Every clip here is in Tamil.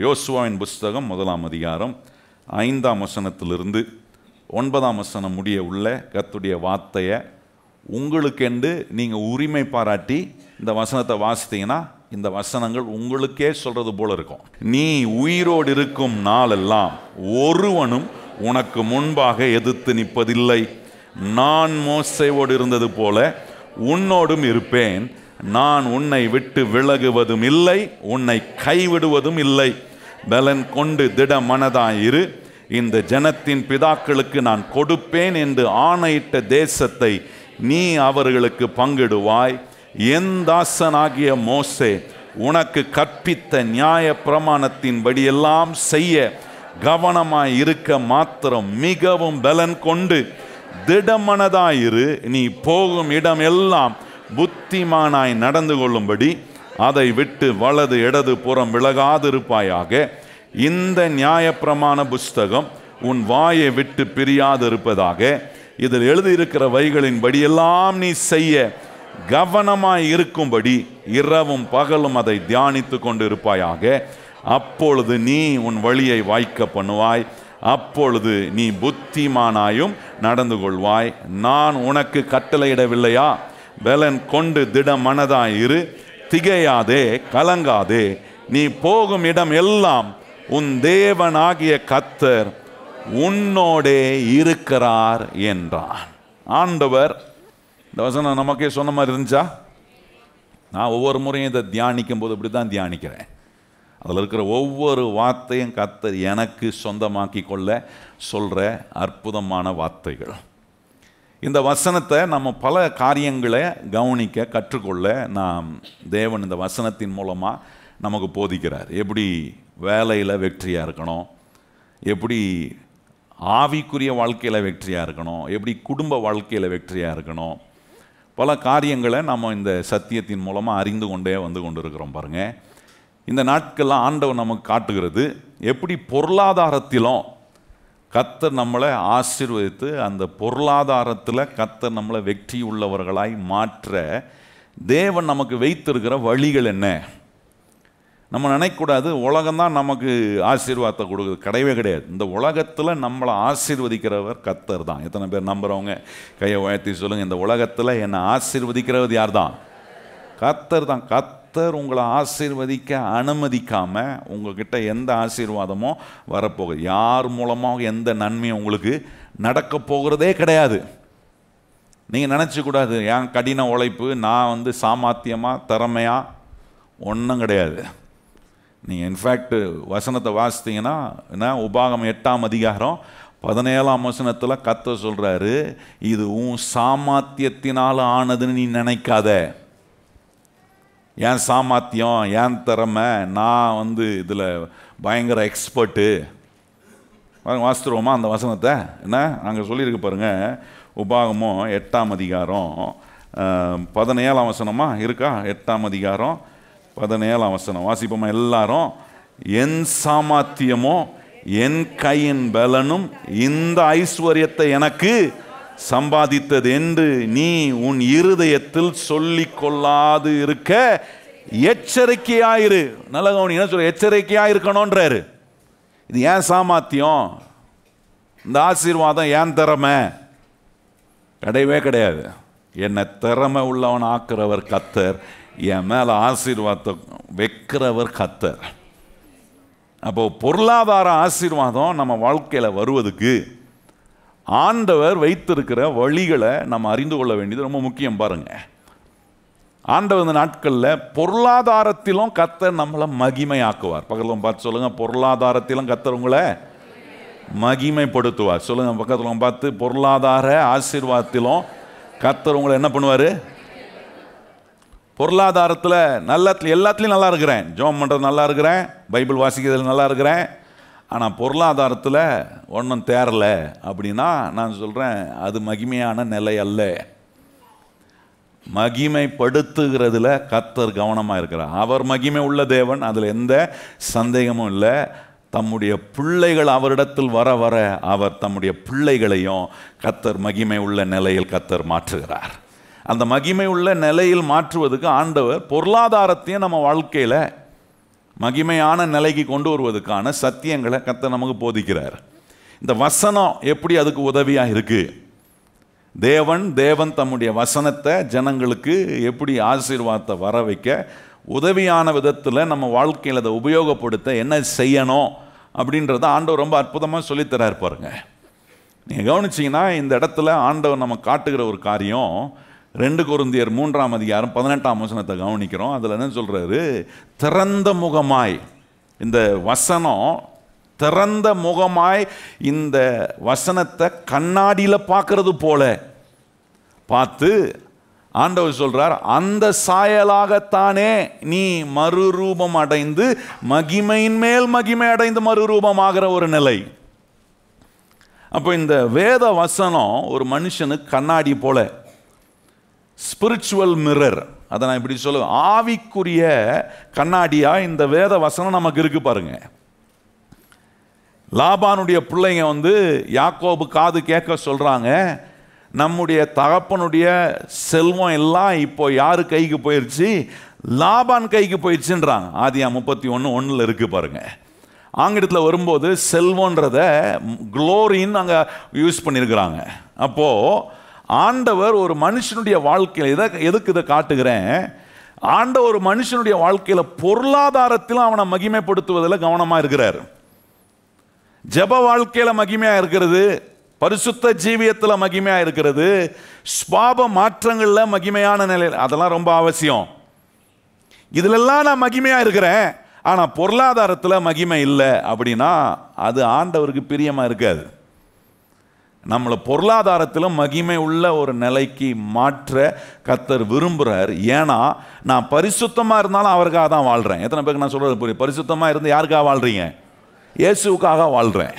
யோசுவாவின் புஸ்தகம் 1ஆம் அதிகாரம் 5ஆம் வசனத்திலிருந்து 9ஆம் வசனம் முடிய உள்ள கர்த்தருடைய வார்த்தையை உங்களுக்கென்று நீங்கள் உரிமை பாராட்டி இந்த வசனத்தை வாசித்தீங்கன்னா இந்த வசனங்கள் உங்களுக்கே சொல்றது போல இருக்கும். நீ உயிரோடு இருக்கும் நாளெல்லாம் ஒருவனும் உனக்கு முன்பாக எதிர்த்து நிற்பதில்லை. நான் மோசேயோடு இருந்தது போல உன்னோடும் இருப்பேன். நான் உன்னை விட்டு விலகுவதும் இல்லை, உன்னை கைவிடுவதும் இல்லை. பலன் கொண்டு திட மனதாயிரு. இந்த ஜனத்தின் பிதாக்களுக்கு நான் கொடுப்பேன் என்று ஆணையிட்ட தேசத்தை நீ அவர்களுக்கு பங்கிடுவாய். என் தாசனாகிய மோசே உனக்கு கற்பித்த நியாய பிரமாணத்தின்படியெல்லாம் செய்ய கவனமாய் இருக்க மாத்திரம் மிகவும் பலன் கொண்டு திடமனதாயிரு. நீ போகும் இடம் எல்லாம் புத்திமானாய் நடந்து கொள்ளும்படி அதை விட்டு வலது இடது புறம் விலகாதிருப்பாயாக. இந்த நியாயப்பிரமாண புஸ்தகம் உன் வாயை விட்டு பிரியாதிருப்பதாக. இதில் எழுதியிருக்கிற வைகளின்படியெல்லாம் நீ செய்ய கவனமாய் இருக்கும்படி இரவும் பகலும் அதை தியானித்து கொண்டு இருப்பாயாக. அப்பொழுது நீ உன் வழியை வாய்க்க பண்ணுவாய். அப்பொழுது நீ புத்திமானாயும் நடந்து கொள்வாய். நான் உனக்கு கட்டளையிடவில்லையா? பலன் கொண்டு திட மனதாயிரு. திகையாதே, கலங்காதே. நீ போகும் இடம் எல்லாம் உன் தேவனாகிய கர்த்தர் உன்னோடே இருக்கிறார் என்றான். ஆண்டவர் இந்த வசனம் நமக்கே சொன்ன மாதிரி இருந்துச்சா? நான் ஒவ்வொரு முறையும் இதை தியானிக்கும் போது இப்படி தான் தியானிக்கிறேன். அதில் இருக்கிற ஒவ்வொரு வார்த்தையும் கர்த்தர் எனக்கு சொந்தமாக்கி கொள்ள சொல்கிற அற்புதமான வார்த்தைகள். இந்த வசனத்தை நம்ம பல காரியங்களை கவனிக்க கற்றுக்கொள்ள நாம் தேவன் இந்த வசனத்தின் மூலமாக நமக்கு போதிக்கிறார். எப்படி வேலையில் வெற்றியாக இருக்கணும், எப்படி ஆவிக்குரிய வாழ்க்கையில் வெற்றியாக இருக்கணும், எப்படி குடும்ப வாழ்க்கையில் வெற்றியாக இருக்கணும், பல காரியங்களை நம்ம இந்த சத்தியத்தின் மூலமாக அறிந்து கொண்டே வந்து கொண்டு இருக்கிறோம். பாருங்கள், இந்த நாட்கள்லாம் ஆண்டவர் நமக்கு காட்டுகிறது எப்படி பொருளாதாரத்திலும் கர்த்தர் நம்மளை ஆசீர்வதித்து அந்த பொருளாதாரத்தில் கர்த்தர் நம்மளை வெற்றி உள்ளவர்களாய் மாற்ற தேவன் நமக்கு வைத்திருக்கிற வழிகள் என்ன. நம்ம நினைக்கக்கூடாது உலகம்தான் நமக்கு ஆசீர்வாதத்தை கொடுக்குது. கிடையவே கிடையாது. இந்த உலகத்தில் நம்மளை ஆசீர்வதிக்கிறவர் கர்த்தர் தான். எத்தனை பேர் நம்புகிறவங்க கையை உயர்த்தி சொல்லுங்கள். இந்த உலகத்தில் என்னை ஆசீர்வதிக்கிறவர் யார் தான்? கர்த்தர் தான். கர்த்தர் உங்களை ஆசீர்வதிக்க அனுமதிக்காமல் உங்கள்கிட்ட எந்த ஆசீர்வாதமோ வரப்போகுது. யார் மூலமாக எந்த நன்மையும் உங்களுக்கு நடக்க போகிறதே கிடையாது. நீங்கள் நினச்சிக்கூடாது என் கடின உழைப்பு, நான் சாமர்த்தியமாக திறமையாக ஒன்றும் கிடையாது. நீங்கள் இன்ஃபேக்ட் வசனத்தை வாசித்தீங்கன்னா என்ன, உபாகம் 8ஆம் அதிகாரம் 17ஆம் வசனத்தில் கர்த்தர் சொல்கிறாரு, இது உன் சாமர்த்தியத்தினால் ஆனதுன்னு நீ நினைக்காத. ஏன் சாமர்த்தியம், ஏன் திறமை, நான் இதில் பயங்கர எக்ஸ்பர்ட்டு. வாசித்துருவோமா அந்த வசனத்தை? என்ன நாங்கள் சொல்லியிருக்கு பாருங்கள். உபாகமும் 8ஆம் அதிகாரம் 17ஆம் வசனமா இருக்கா? 8ஆம் அதிகாரம் 17ஆம் வசனம் வாசிப்போமா எல்லாரும்? என் சாமர்த்தியமோ என் கையின் பலனும் இந்த ஐஸ்வர்யத்தை எனக்கு சம்பாதித்தது என்று நீ உன் இருதயத்தில் சொல்லிக் கொள்ளாது இருக்க எச்சரிக்கையாயிரு. நல்ல கவனி, என்ன சொல்ற? எச்சரிக்கையாயிருக்கணும்ன்றாரு. இது ஏன் சாமர்த்தியம், இந்த ஆசீர்வாதம் ஏன் திறமை? கிடையவே கிடையாது. என்னை திறமை உள்ளவன் ஆக்குறவர் கர்த்தர், என் மேலே ஆசீர்வாதத்தை வைக்கிறவர் கர்த்தர். அப்போ பொருளாதார ஆசீர்வாதம் நம்ம வாழ்க்கையில் வருவதுக்கு ஆண்டவர் வைத்திருக்கிற வழிகளை நம்ம அறிந்து கொள்ள வேண்டியது ரொம்ப முக்கியம். பாருங்க, ஆண்டவர் இந்த நாட்களில் பொருளாதாரத்திலும் கர்த்தர் நம்மளை மகிமையாக்குவார். பக்கத்தில் பார்த்து சொல்லுங்க, பொருளாதாரத்திலும் கர்த்தர் உங்களை மகிமைப்படுத்துவார். சொல்லுங்க பக்கத்தில் பார்த்து, பொருளாதார ஆசீர்வாதத்திலும் கர்த்தர் உங்களை என்ன பண்ணுவார்? பொருளாதாரத்தில் எல்லாத்துலேயும் நல்லா இருக்கிறேன், ஜெபம் பண்ணுறது நல்லா இருக்கிறேன், பைபிள் வாசிக்கிறதுல நல்லா இருக்கிறேன், ஆனால் பொருளாதாரத்தில் ஒன்றும் தேரலை அப்படின்னா நான் சொல்கிறேன், அது மகிமையான நிலை அல்ல. மகிமைப்படுத்துகிறதுல கர்த்தர் கவனமாக இருக்கிறார். அவர் மகிமை உள்ள தேவன், அதில் எந்த சந்தேகமும் இல்லை. தம்முடைய பிள்ளைகள் அவரிடத்தில் வர வர அவர் தம்முடைய பிள்ளைகளையும் கர்த்தர் மகிமை உள்ள நிலையில் கர்த்தர் மாற்றுகிறார். அந்த மகிமை உள்ள நிலையில் மாற்றுவதுக்கு ஆண்டவர் பொருளாதாரத்தையும் நம்ம வாழ்க்கையில் மகிமையான நிலைக்கு கொண்டு வருவதற்கான சத்தியங்களை கர்த்தர் நமக்கு போதிக்கிறார். இந்த வசனம் எப்படி அதுக்கு உதவியாக இருக்கு? தேவன் தம்முடைய வசனத்தை ஜனங்களுக்கு எப்படி ஆசீர்வாதத்தை வர வைக்க உதவியான விதத்தில் நம்ம வாழ்க்கையில் அதை உபயோகப்படுத்த என்ன செய்யணும் அப்படின்றத ஆண்டவர் ரொம்ப அற்புதமாக சொல்லித்தரார் பாருங்க. நீங்கள் கவனிச்சிங்கன்னா இந்த இடத்துல ஆண்டவர் நம்ம காட்டுகிற ஒரு காரியம் 2 கொரிந்தியர் 3ஆம் அதிகாரம் 18ஆம் வசனத்தை கவனிக்கிறோம். அதில் என்ன சொல்கிறாரு? திறந்த முகமாய், இந்த வசனம் திறந்த முகமாய் இந்த வசனத்தை கண்ணாடியில் பார்க்கறது போல பார்த்து ஆண்டவர் சொல்றார், அந்த சாயலாகத்தானே நீ மறுரூபம் அடைந்து மகிமையின் மேல் மகிமை அடைந்து மறுரூபமாகிற ஒரு நிலை. அப்போ இந்த வேத வசனம் ஒரு மனுஷனுக்கு கண்ணாடி போல, ஸ்பிரிச்சுவல் மிரர். அதை நான் இப்படி சொல்லுவேன், ஆவிக்குரிய கண்ணாடியா இந்த வேத வசனம் நமக்கு இருக்கு பாருங்க. லாபானுடைய பிள்ளைங்க யாக்கோபு காது கேட்க சொல்றாங்க, நம்முடைய தகப்பனுடைய செல்வம் எல்லாம் இப்போ யாரு கைக்கு போயிடுச்சு? லாபான் கைக்கு போயிடுச்சுன்றாங்க. ஆதியாகமம் 31:1 இருக்கு பாருங்க. ஆங்கிலத்தில் வரும்போது செல்வன்றத க்ளோரின்னு அங்கே யூஸ் பண்ணியிருக்கிறாங்க. அப்போ ஆண்டவர் ஒரு மனுஷனுடைய வாழ்க்கையில் எதுக்கு இதை காட்டுகிறேன்? ஆண்டவர் ஒரு மனுஷனுடைய வாழ்க்கையில் பொருளாதாரத்திலும் அவனை மகிமைப்படுத்துவதில் கவனமாக இருக்கிறார். ஜெப வாழ்க்கையில் மகிமையாக இருக்கிறது, பரிசுத்த ஜீவியத்தில் மகிமையாக இருக்கிறது, ஸ்வாப மாற்றங்களில் மகிமையான நிலையில், அதெல்லாம் ரொம்ப அவசியம். இதிலெல்லாம் நான் மகிமையாக இருக்கிறேன், ஆனால் பொருளாதாரத்தில் மகிமை இல்லை அப்படின்னா அது ஆண்டவருக்கு பிரியமாக இருக்காது. நம்மளை பொருளாதாரத்தில் மகிமை உள்ள ஒரு நிலைக்கு மாற்ற கர்த்தர் விரும்புகிறார். ஏன்னா நான் பரிசுத்தமாக இருந்தாலும் அவருக்காக தான் வாழ்கிறேன். எத்தனை பேருக்கு நான் சொல்கிறது புரியும்? பரிசுத்தமாக இருந்து யாருக்காக வாழ்கிறீங்க? இயேசுவுக்காக வாழ்கிறேன்.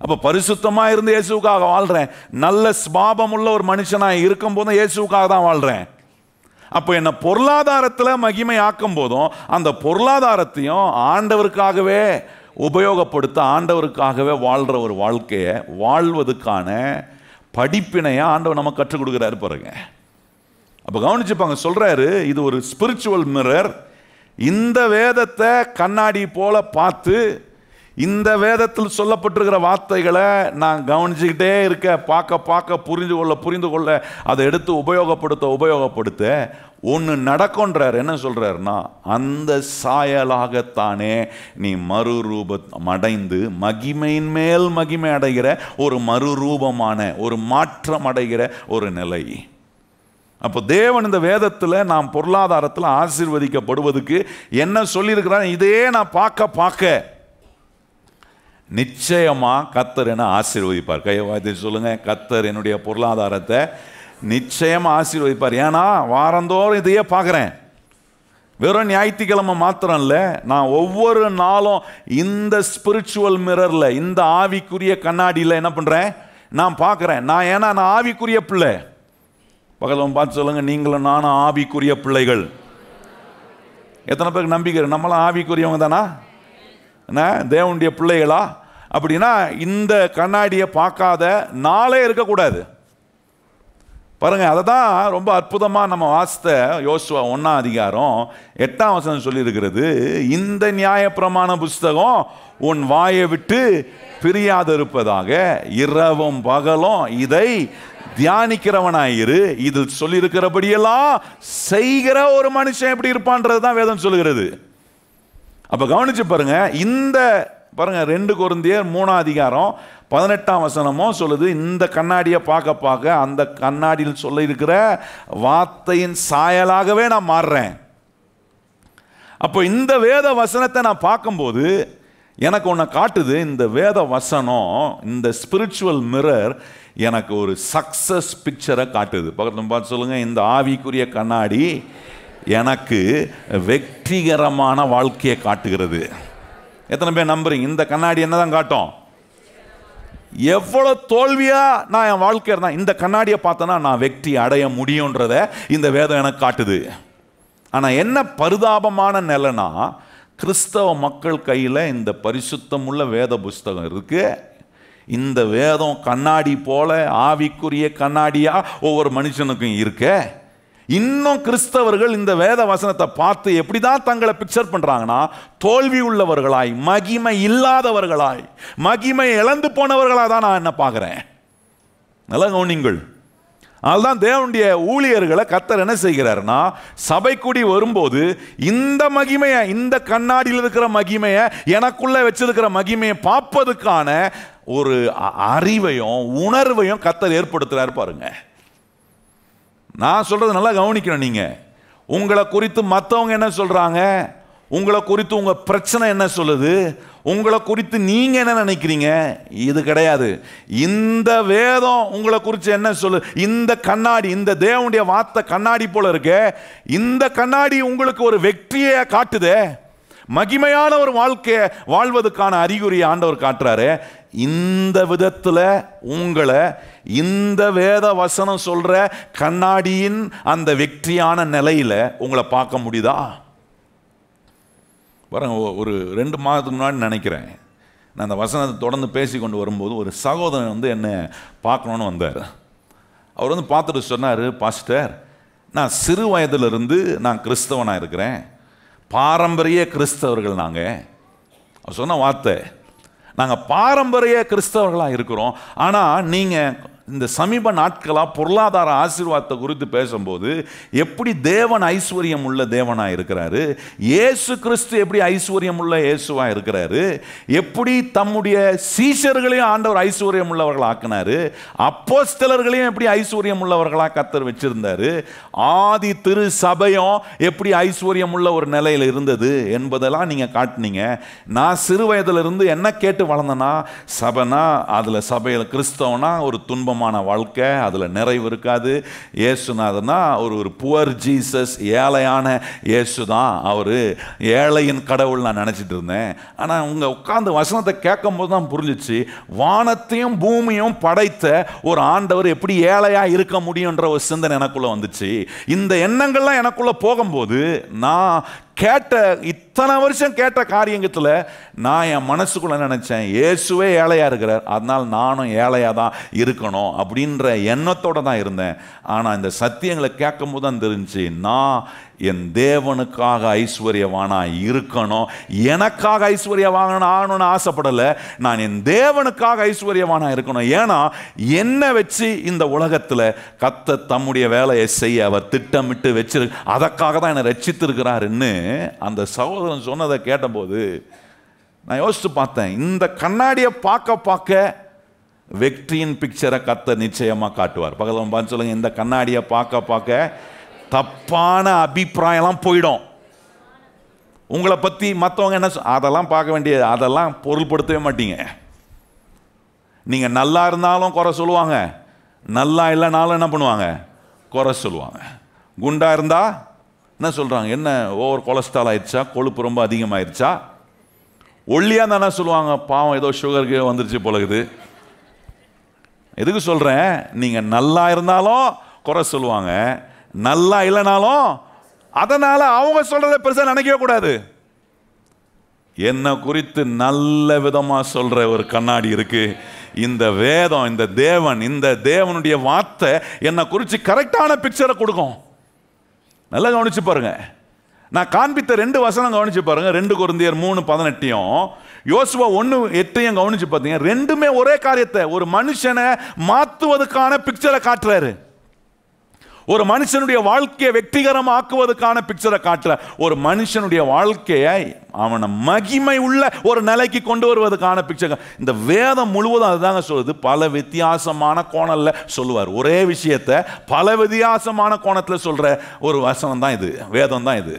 அப்போ பரிசுத்தமாக இருந்து இயேசுவுக்காக வாழ்கிறேன். நல்ல ஸ்வாபம் உள்ள ஒரு மனுஷனாக இருக்கும் போதும் இயேசுவுக்காக தான் வாழ்கிறேன். அப்போ என்னை பொருளாதாரத்தில் மகிமை ஆக்கும் போதும் அந்த பொருளாதாரத்தையும் ஆண்டவருக்காகவே உபயோகப்படுத்த, ஆண்டவருக்காகவே வாழ்கிற ஒரு வாழ்க்கையை வாழ்வதற்கான படிப்பினையை ஆண்டவர் நமக்கு கற்றுக் கொடுக்குறாரு பாருங்க. அப்போ கவனிச்சுப்பாங்க, சொல்கிறாரு இது ஒரு ஸ்பிரிச்சுவல் மிரர். இந்த வேதத்தை கண்ணாடி போல பார்த்து இந்த வேதத்தில் சொல்லப்பட்டிருக்கிற வார்த்தைகளை நான் கவனிச்சுக்கிட்டே இருக்க, பார்க்க புரிந்து கொள்ள அதை எடுத்து உபயோகப்படுத்த ஒன்று நடக்கும்ன்றார். என்ன சொல்கிறாருன்னா, அந்த சாயலாகத்தானே நீ மறுரூபம் அடைந்து மகிமையின் மேல் மகிமை அடைகிற ஒரு மறுரூபமான ஒரு மாற்றம் அடைகிற ஒரு நிலை. அப்போ தேவன் இந்த வேதத்தில் நாம் பொருளாதாரத்தில் ஆசீர்வதிக்கப்படுவதற்கு என்ன சொல்லியிருக்கிறார்? இதே நான் பார்க்க நிச்சயமா கர்த்தர் என்ன ஆசீர்வதிப்பார். கையவாதி சொல்லுங்க, கர்த்தர் என்னுடைய பொருளாதாரத்தை நிச்சயமா ஆசீர்வதிப்பார். ஏன்னா வாரந்தோறும் இதையே பார்க்குறேன். வெறும் ஞாயிற்றுக்கிழமை மாத்திரம் இல்லை, நான் ஒவ்வொரு நாளும் இந்த ஸ்பிரிச்சுவல் மிரரில், இந்த ஆவிக்குரிய கண்ணாடியில் என்ன பண்ணுறேன்? நான் பார்க்குறேன். ஏன்னா நான் ஆவிக்குரிய பிள்ளை. பக்கத்தில் பார்த்து சொல்லுங்க, நீங்களும் நானும் ஆவிக்குரிய பிள்ளைகள். எத்தனை பேருக்கு நம்பிக்கை? நம்மளாம் ஆவிக்குரியவங்க தானா? என்ன தேவனுடைய பிள்ளைகளா? அப்படின்னா இந்த கண்ணாடியை பார்க்காத நாளே இருக்கக்கூடாது பாருங்க. அதை தான் ரொம்ப அற்புதமாக நம்ம வாசித்த யோசுவா 1ஆம் அதிகாரம் 8ஆம் வசனம் சொல்லியிருக்கிறது, இந்த நியாயப்பிரமாண புஸ்தகம் உன் வாயை விட்டு பிரியாதிருப்பதாக, இரவும் பகலும் இதை தியானிக்கிறவனாயிரு. இதில் சொல்லியிருக்கிறபடியெல்லாம் செய்கிற ஒரு மனுஷன் எப்படி இருப்பான்றது தான் வேதம் சொல்லுகிறது. அப்போ கவனிச்சு பாருங்க, இந்த பாருங்க 2 கொரிந்தியர் 3ஆம் அதிகாரம் 18ஆம் வசனமும் சொல்லுது, இந்த கண்ணாடியை பார்க்க அந்த கண்ணாடியில் சொல்ல இருக்கிற வார்த்தையின் சாயலாகவே நான் மாறுறேன். அப்போ இந்த வேத வசனத்தை நான் பார்க்கும்போது எனக்கு ஒன்று காட்டுது. இந்த வேத வசனம், இந்த ஸ்பிரிச்சுவல் மிரர் எனக்கு ஒரு சக்சஸ் பிக்சரை காட்டுது. பக்கத்தில் பார்த்து சொல்லுங்க, இந்த ஆவிக்குரிய கண்ணாடி எனக்கு வெற்றிகரமான வாழ்க்கையை காட்டுகிறது. எத்தனை பேர் நம்புறீங்க? இந்த கண்ணாடி என்னதான் காட்டும்? எவ்வளோ தோல்வியா நான் என் வாழ்க்கை இருந்தால் இந்த கண்ணாடியை பார்த்தேன்னா நான் வெற்றி அடைய முடியுன்றத இந்த வேதம் எனக்கு காட்டுது. ஆனால் என்ன பரிதாபமான நிலைனா, கிறிஸ்தவ மக்கள் கையில் இந்த பரிசுத்தமுள்ள வேத புஸ்தகம் இருக்கு. இந்த வேதம் கண்ணாடி போல ஆவிக்குரிய கண்ணாடியா ஒவ்வொரு மனுஷனுக்கும் இருக்க, இன்னும் கிறிஸ்தவர்கள் இந்த வேத வசனத்தை பார்த்து எப்படிதான் தங்களை பிக்சர் பண்றாங்கன்னா, தோல்வி உள்ளவர்களாய், மகிமை இல்லாதவர்களாய், மகிமை இழந்து போனவர்களாக தான் நான் என்ன பார்க்கிறேன். நல்லா கவனிங்கள். அதுதான் தேவனுடைய ஊழியர்களை கர்த்தர் என்ன செய்கிறார்னா, சபை கூடி வரும்போது இந்த மகிமையை, இந்த கண்ணாடியில் இருக்கிற மகிமையை, எனக்குள்ள வச்சிருக்கிற மகிமையை பார்ப்பதுக்கான ஒரு அறிவையும் உணர்வையும் கர்த்தர் ஏற்படுத்துறாரு பாருங்க. நான் சொல்றது நல்லா கவனிக்கணும். நீங்க உங்களை குறித்து மற்றவங்க என்ன சொல்றாங்க, உங்களை குறித்து உங்க பிரச்சனை என்ன சொல்லுது, உங்களை குறித்து நீங்க என்ன நினைக்கிறீங்க, இது கிடையாது. இந்த வேதம் உங்களை குறித்து என்ன சொல்லு, இந்த கண்ணாடி, இந்த தேவனுடைய வார்த்தை கண்ணாடி போல இருக்கு. இந்த கண்ணாடி உங்களுக்கு ஒரு வெற்றியை காட்டுதே, மகிமையான ஒரு வாழ்க்கையை வாழ்வதற்கான அறிகுறி ஆண்டவர் காட்டுறாரு. இந்த விதத்துல உங்களை இந்த வேத வசனம் சொல்ற கண்ணாடியின் அந்த வெற்றியான நிலையில உங்களை பார்க்க முடியுதா? பாருங்க, ஒரு 2 மாதத்துக்கு முன்னாடி நினைக்கிறேன், நான் அந்த வசனத்தை தொடர்ந்து பேசி கொண்டு வரும்போது ஒரு சகோதரன் என்னை பார்க்கணுன்னு வந்தார். அவர் பார்த்துட்டு சொன்னார், பாஸ்டர், நான் சிறு வயதிலிருந்து நான் கிறிஸ்தவனாக இருக்கிறேன், பாரம்பரிய கிறிஸ்தவர்கள் நாங்கள். அவர் சொன்ன வார்த்தை, நாங்கள் பாரம்பரிய கிறிஸ்தவர்களாக இருக்கிறோம். ஆனால் நீங்கள் இந்த சமீப நாட்களாக பொருளாதார ஆசீர்வாதத்தை குறித்து பேசும்போது எப்படி தேவன் ஐஸ்வர்யம் உள்ள தேவனாக இருக்கிறாரு, இயேசு கிறிஸ்து எப்படி ஐஸ்வர்யம் உள்ள இயேசுவாக இருக்கிறாரு, எப்படி தம்முடைய சீஷர்களையும் ஆண்டவர் ஐஸ்வர்யம் உள்ளவர்கள் ஆக்கினாரு, அப்போஸ்தலர்களையும் எப்படி ஐஸ்வர்யம் உள்ளவர்களாக கர்த்தர் வச்சிருந்தாரு, ஆதி திரு சபையும் எப்படி ஐஸ்வர்யம் உள்ள ஒரு நிலையில் இருந்தது என்பதெல்லாம் நீங்கள் காட்டினீங்க. நான் சிறு வயதிலிருந்து என்ன கேட்டு வளர்ந்தேன்னா, சபைனா அதில் சபையில் கிறிஸ்தவனா ஒரு துன்பம் வாழ்க்கை, அதுல நிறைவு இருக்காது. இயேசுநாதனா ஒரு புவர் ஜீசஸ், ஏழையான இயேசு தான் அவரு, ஏழையின் கடவுள் நான் நினைச்சிட்டு இருந்தேன். ஆனா உங்க உட்கார்ந்து வசனத்தை கேட்கும் போது தான் புரிஞ்சிச்சு, வானத்தையும் பூமியும் படைத்த ஒரு ஆண்டவர் எப்படி ஏழையா இருக்க முடியும்ன்ற ஒரு சிந்தனை எனக்குள்ள வந்துச்சு. இந்த எண்ணங்கள்லாம் எனக்குள்ள போகும்போது நான் கேட்ட, இத்தனை வருஷம் கேட்ட காரியத்தில் நான் என் மனசுக்குள்ள நினைச்சேன், இயேசுவே ஏழையா இருக்கிறார், அதனால் நானும் ஏழையா தான் இருக்கணும் அப்படின்ற எண்ணத்தோட தான் இருந்தேன். ஆனால் இந்த சத்தியங்களை கேட்கும் போது தான் தெரிஞ்சு, நான் என் தேவனுக்காக ஐஸ்வர்யவானா இருக்கணும், எனக்காக ஐஸ்வர்யவான ஆகணும்னு ஆசைப்படலை, நான் என் தேவனுக்காக ஐஸ்வர்யவானா இருக்கணும். ஏன்னா என்னை வச்சு இந்த உலகத்தில் கர்த்தர் தம்முடைய வேலையை செய்ய அவர் திட்டமிட்டு வச்சிருக்கு, அதற்காக தான் என்னை ரட்சித்திருக்கிறாருன்னு அந்த சகோதரன் சொன்னதை கேட்டபோது நான் யோசித்து பார்த்தேன், இந்த கண்ணாடியை பார்க்க பார்க்க வெற்றியின் பிக்சரை கர்த்தர் நிச்சயமா காட்டுவார். பக்கத்தில் பார்த்து சொல்லுங்க, இந்த கண்ணாடியை பார்க்க பார்க்க தப்பான அபிப்பிராயம்லாம் போயிடும். உங்களை பற்றி மற்றவங்க என்ன அதெல்லாம் பார்க்க வேண்டிய, அதெல்லாம் பொருள்படுத்தவே மாட்டீங்க. நீங்கள் நல்லா இருந்தாலும் குறை சொல்லுவாங்க, நல்லா இல்லைனாலும் என்ன பண்ணுவாங்க, குறை சொல்லுவாங்க. குண்டா இருந்தா என்ன சொல்கிறாங்க, என்ன ஓவர் கொலஸ்ட்ரால் ஆயிடுச்சா, கொழுப்பு ரொம்ப அதிகமாகிடுச்சா. ஒல்லியாக இருந்தால் என்ன சொல்லுவாங்க, பாவம் ஏதோ சுகருக்கு வந்துருச்சு போலகுது. எதுக்கு சொல்கிறேன், நீங்கள் நல்லா இருந்தாலும் குறை சொல்லுவாங்க, நல்லா இல்லைனாலும். அதனால அவங்க சொல்றதை பெருசாக நினைக்கவே கூடாது. என்னை குறித்து நல்ல விதமாக சொல்ற ஒரு கண்ணாடி இருக்கு, இந்த வேதம், இந்த தேவன், இந்த தேவனுடைய வார்த்தை என்னை குறித்து கரெக்டான பிக்சரை கொடுக்கும். நல்லா கவனிச்சு பாருங்க, நான் காண்பித்த 2 வசனம் கவனிச்சு பாருங்க. 2 கொரிந்தியர் 3:18 யோசுவா 1:8 கவனிச்சு பார்த்தீங்க. ரெண்டுமே ஒரே காரியத்தை, ஒரு மனுஷனை மாற்றுவதற்கான பிக்சரை காட்டுறாரு. ஒரு மனுஷனுடைய வாழ்க்கையை வெற்றிகரமாக்குவதற்கான பிக்சரை காட்டுற, ஒரு மனுஷனுடைய வாழ்க்கையை அவனை மகிமை உள்ள ஒரு நிலைக்கு கொண்டு வருவதற்கான பிக்சர். இந்த வேதம் முழுவதும் அதுதாங்க சொல்லுது. பல வித்தியாசமான கோணத்தில் சொல்லுவார் ஒரே விஷயத்தை, பல வித்தியாசமான கோணத்தில் சொல்ற ஒரு வசனம் தான் இது, வேதம் தான் இது.